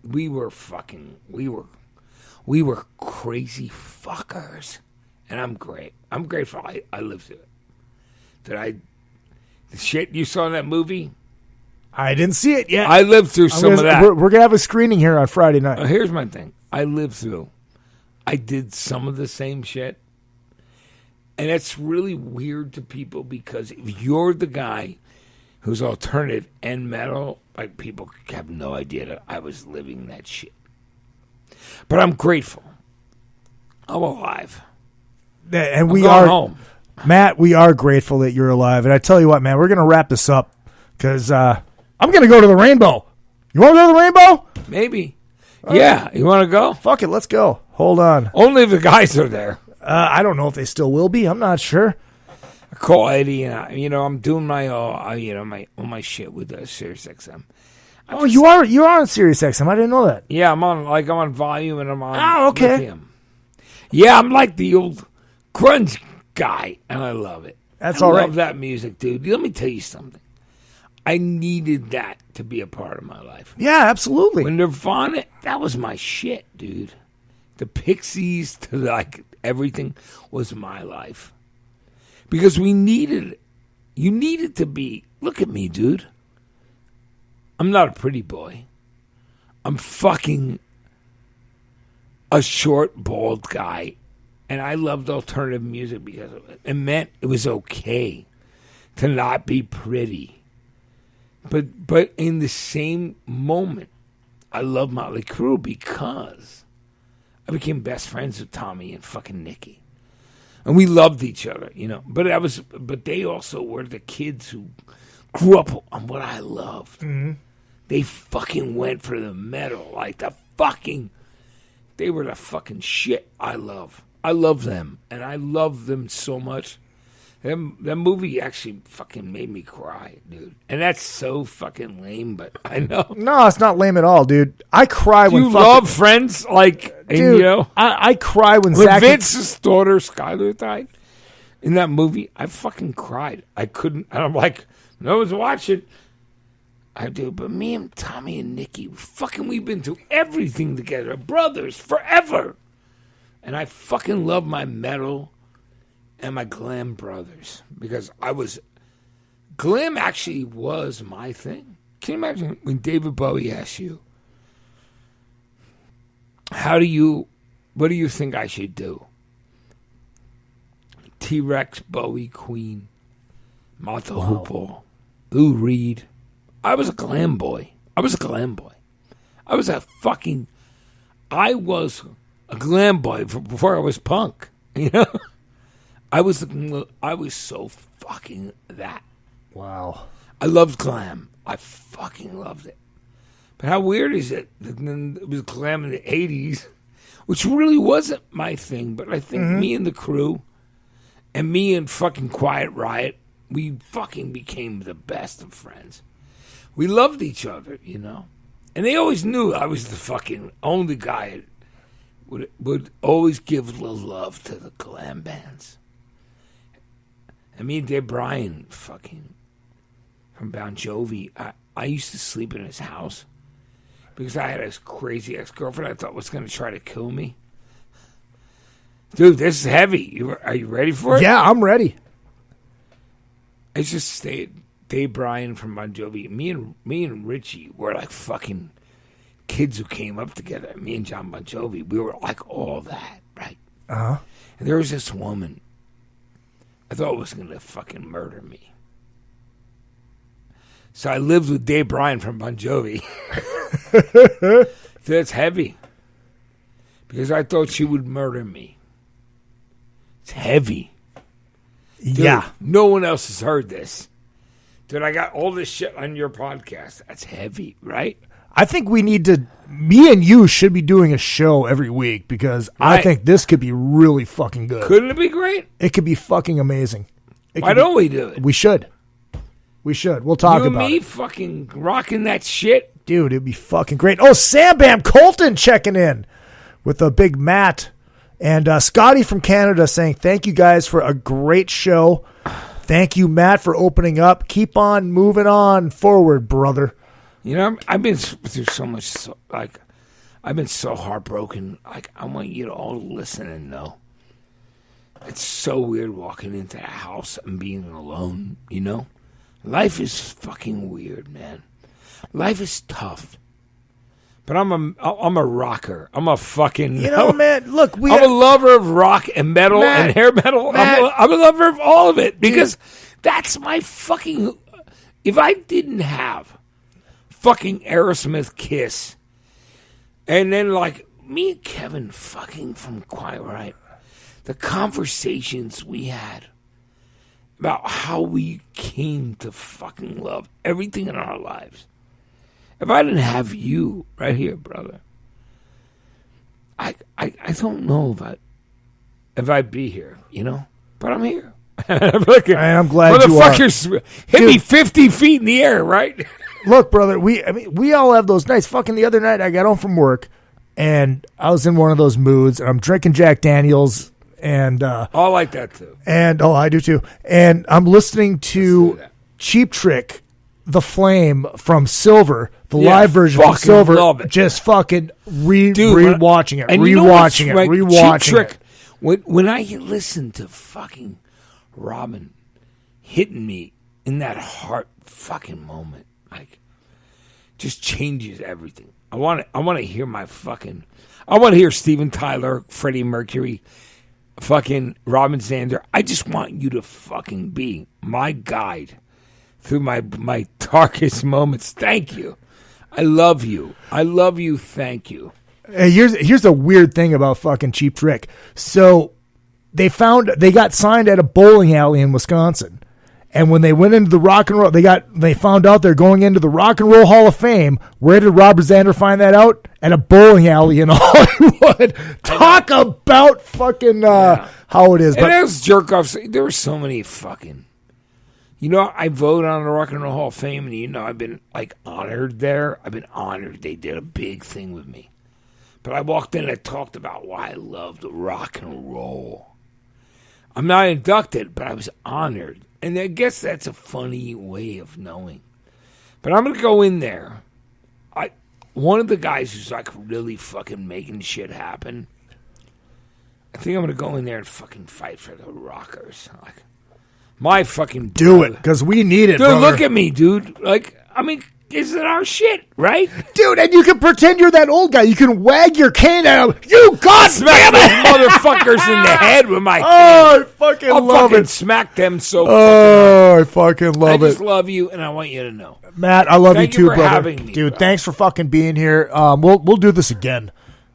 were crazy fuckers. And I'm great. I'm grateful I lived through it. The shit you saw in that movie? I didn't see it yet. I lived through some of that. We're going to have a screening here on Friday night. Here's my thing. I lived through. I did some of the same shit. And it's really weird to people because if you're the guy who's alternative and metal, like people have no idea that I was living that shit. But I'm grateful. I'm alive. And we are home. Matt, we are grateful that you're alive. And I tell you what, man, we're going to wrap this up because I'm going to go to the Rainbow. You want to go to the Rainbow? Maybe. Yeah. You want to go? Fuck it. Let's go. Hold on. Only if the guys are there. I don't know if they still will be. I'm not sure. I call Eddie and I'm doing my all my shit with SiriusXM. You are on SiriusXM. I didn't know that. Yeah, I'm on volume and I'm on. Oh, okay. Lithium. Yeah, I'm like the old grunge guy, and I love it. That's all right. I love that music, dude. Let me tell you something. I needed that to be a part of my life. Yeah, absolutely. When Nirvana, that was my shit, dude. The Pixies to like everything was my life. Because we needed it. You needed to be, look at me, dude. I'm not a pretty boy. I'm fucking a short, bald guy. And I loved alternative music because of it. It meant it was okay to not be pretty. But in the same moment, I love Motley Crue because I became best friends with Tommy and fucking Nikki. And we loved each other, you know. But they also were the kids who grew up on what I loved. Mm-hmm. They fucking went for the metal. Like they were the fucking shit I love. I love them, and I love them so much. That movie actually fucking made me cry, dude. And that's so fucking lame, but I know. No, it's not lame at all, dude. I cry when you love Friends, like, dude. And, you know, I cry when Zach Vince's daughter Skylar died in that movie. I fucking cried. I couldn't. And I'm like, no one's watching. I do, but me and Tommy and Nikki, we've been through everything together, brothers forever. And I fucking love my metal and my glam brothers because glam actually was my thing. Can you imagine when David Bowie asked you, what do you think I should do? T-Rex, Bowie, Queen, Martha Hoople, Lou Reed. I was a glam boy. I was a glam boy before I was punk, you know? I was so fucking that. Wow. I loved glam. I fucking loved it. But how weird is it that then it was glam in the 80s, which really wasn't my thing, but I think me and the Crew and me and fucking Quiet Riot, we fucking became the best of friends. We loved each other, you know? And they always knew I was the fucking only guy would always give a little love to the glam bands. And me and Dave Bryan, fucking from Bon Jovi, I used to sleep in his house because I had this crazy ex-girlfriend I thought was going to try to kill me. Dude, this is heavy. Are you ready for it? Yeah, I'm ready. I just stayed. Dave Bryan from Bon Jovi. Me and Richie were like fucking kids who came up together. Me and John Bon Jovi, we were like all that, right? Uh-huh. And there was this woman I thought was going to fucking murder me. So I lived with Dave Bryan from Bon Jovi. That's heavy. Because I thought she would murder me. It's heavy. Dude, Yeah. no one else has heard this. Dude, I got all this shit on your podcast. That's heavy, right? I think we need to. Me and you should be doing a show every week because I Right. think this could be really fucking good. Couldn't it be great? It could be fucking amazing. Why don't we do it? We should. We should. We'll talk you and about me it. fucking rocking that shit. Dude, it'd be fucking great. Oh, Sam Bam Colton checking in with a big Matt. And Scotty from Canada saying, thank you guys for a great show. Thank you, Matt, for opening up. Keep on moving on forward, brother. You know, I've been through so much, I've been so heartbroken. Like, I want you to all listen and know. It's so weird walking into a house and being alone, you know? Life is fucking weird, man. Life is tough. But I'm a rocker. I'm a fucking... You know, man, look, I'm a lover of rock and metal Matt, and hair metal. Matt, I'm a lover of all of it because that's my fucking... If I didn't have fucking Aerosmith Kiss and then like me and Kevin fucking from Quiet Riot, the conversations we had about how we came to fucking love everything in our lives. If I didn't have you right here, brother, I don't know if I'd be here, you know? But I'm here. I'm glad you are. Motherfuckers hit me 50 feet in the air, right? Look, brother, we all have those nights. Fucking the other night, I got home from work, and I was in one of those moods, and I'm drinking Jack Daniels, and... I like that, too. And, I do, too. And I'm listening to Cheap Trick, The Flame from Silver, the live version from Silver. Love it. Just fucking rewatching it, and you know what's rewatching it, right? rewatching Cheap Trick, it. When I listen to fucking Robin hitting me in that heart fucking moment, like, just changes everything. I want to hear I want to hear Steven Tyler, Freddie Mercury, fucking Robin Zander. I just want you to fucking be my guide through my darkest moments. Thank you. I love you. I love you. Thank you. Hey, here's a weird thing about fucking Cheap Trick. So they got signed at a bowling alley in Wisconsin. And when they went into the rock and roll, they found out they're going into the Rock and Roll Hall of Fame. Where did Robert Zander find that out? At a bowling alley in Hollywood. Talk about fucking how it is. And those jerk offs, there were so many fucking. You know, I vote on the Rock and Roll Hall of Fame, and you know, I've been like honored there. I've been honored. They did a big thing with me. But I walked in and I talked about why I loved rock and roll. I'm not inducted, but I was honored. And I guess that's a funny way of knowing. But I'm going to go in there. One of the guys who's like really fucking making shit happen, I think I'm going to go in there and fucking fight for the rockers. Like, my fucking do it, because we need it, dude, brother. look at me, dude. Like, I mean, is it our shit, right? Dude, and you can pretend you're that old guy. You can wag your cane at him. You goddamn Smack those motherfuckers in the head with my cane. I fucking I'll love fucking it. smack them so I fucking love I just it. love you, and I want you to know. Matt, I love Thank you too, for brother. having me, Dude, bro. thanks for fucking being here. We'll do this again.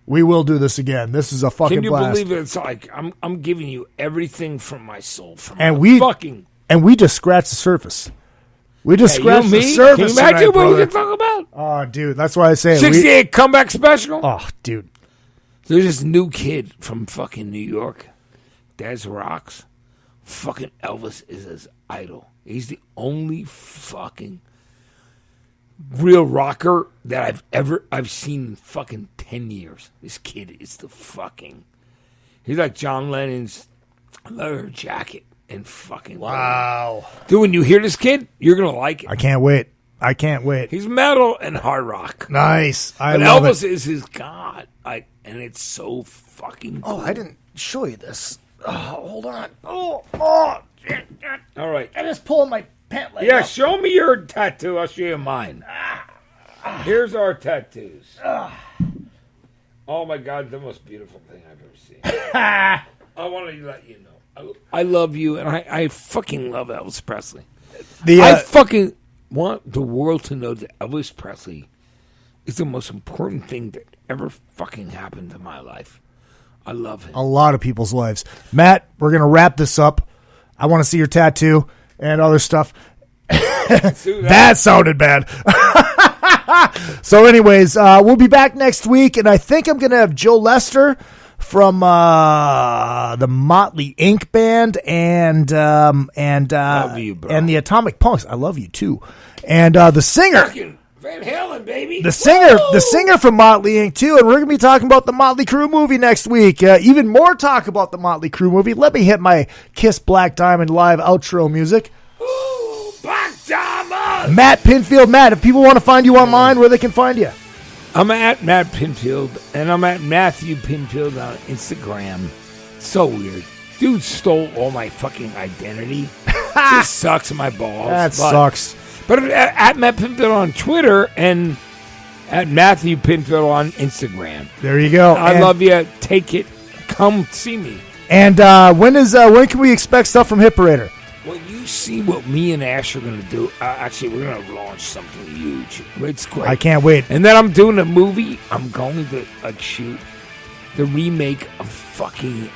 We will do this again. This is a fucking Can you blast. believe it? It's like I'm giving you everything from my soul. And we just scratched the surface. We just Yeah, scratched you the and me? surface. Can you imagine tonight, what we brother. can talk about? Oh, dude, that's why I say 68 comeback special. Oh, dude, there's this new kid from fucking New York. Des rocks. Fucking Elvis is his idol. He's the only fucking real rocker that I've seen in fucking 10 years. This kid is the fucking. He's like John Lennon's leather jacket and fucking. Wow. Dude, when you hear this kid, you're gonna like it. I can't wait. I can't wait. He's metal and hard rock. Nice. But love Elvis it. is his god. And it's so fucking cool. Oh, I didn't show you this. Oh, hold on. Oh, shit. All right. I just pulled my pant leg Yeah, up. show me your tattoo. I'll show you mine. Here's our tattoos. Oh my God, the most beautiful thing I've ever seen. I want to let you know. I love you, and I fucking love Elvis Presley. I fucking want the world to know that Elvis Presley is the most important thing that ever fucking happened to my life. I love him. A lot of people's lives. Matt, we're going to wrap this up. I want to see your tattoo and other stuff. That sounded bad. So anyways, we'll be back next week, and I think I'm going to have Joe Lester from the Motley Inc. band and love you, bro. and the Atomic Punks. I love you too. And the singer Van Halen, baby. The singer from Motley Inc. too, and we're going to be talking about the Motley Crue movie next week. Even more talk about the Motley Crue movie. Let me hit my Kiss Black Diamond live outro music. Ooh, Black Diamond. Matt Pinfield. Matt, if people want to find you online, where they can find you? I'm at Matt Pinfield, and I'm at Matthew Pinfield on Instagram. So weird. Dude stole all my fucking identity. Just sucks my balls. That sucks. But at Matt Pinfield on Twitter and at Matthew Pinfield on Instagram. There you go. I love you. Take it. Come see me. And when can we expect stuff from Hit Parader? When you see what me and Ash are going to do, actually, we're going to launch something huge. It's great. I can't wait. And then I'm doing a movie. I'm going to shoot the remake of fucking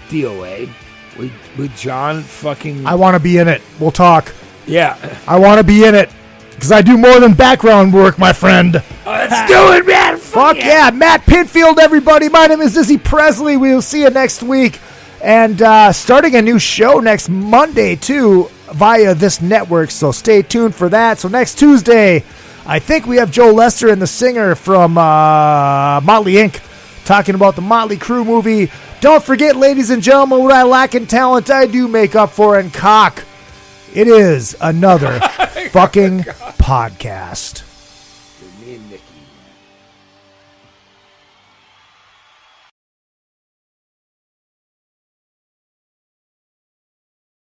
DOA with John fucking... I want to be in it. We'll talk. Yeah. I want to be in it. Because I do more than background work, my friend. Let's do it, man. Fuck yeah. Matt Pinfield, everybody. My name is Izzy Presley. We will see you next week. And starting a new show next Monday, too, via this network. So stay tuned for that. So next Tuesday, I think we have Joe Lester and the singer from Motley Inc. talking about the Motley Crue movie. Don't forget, ladies and gentlemen, what I lack in talent, I do make up for in cock. It is another fucking podcast.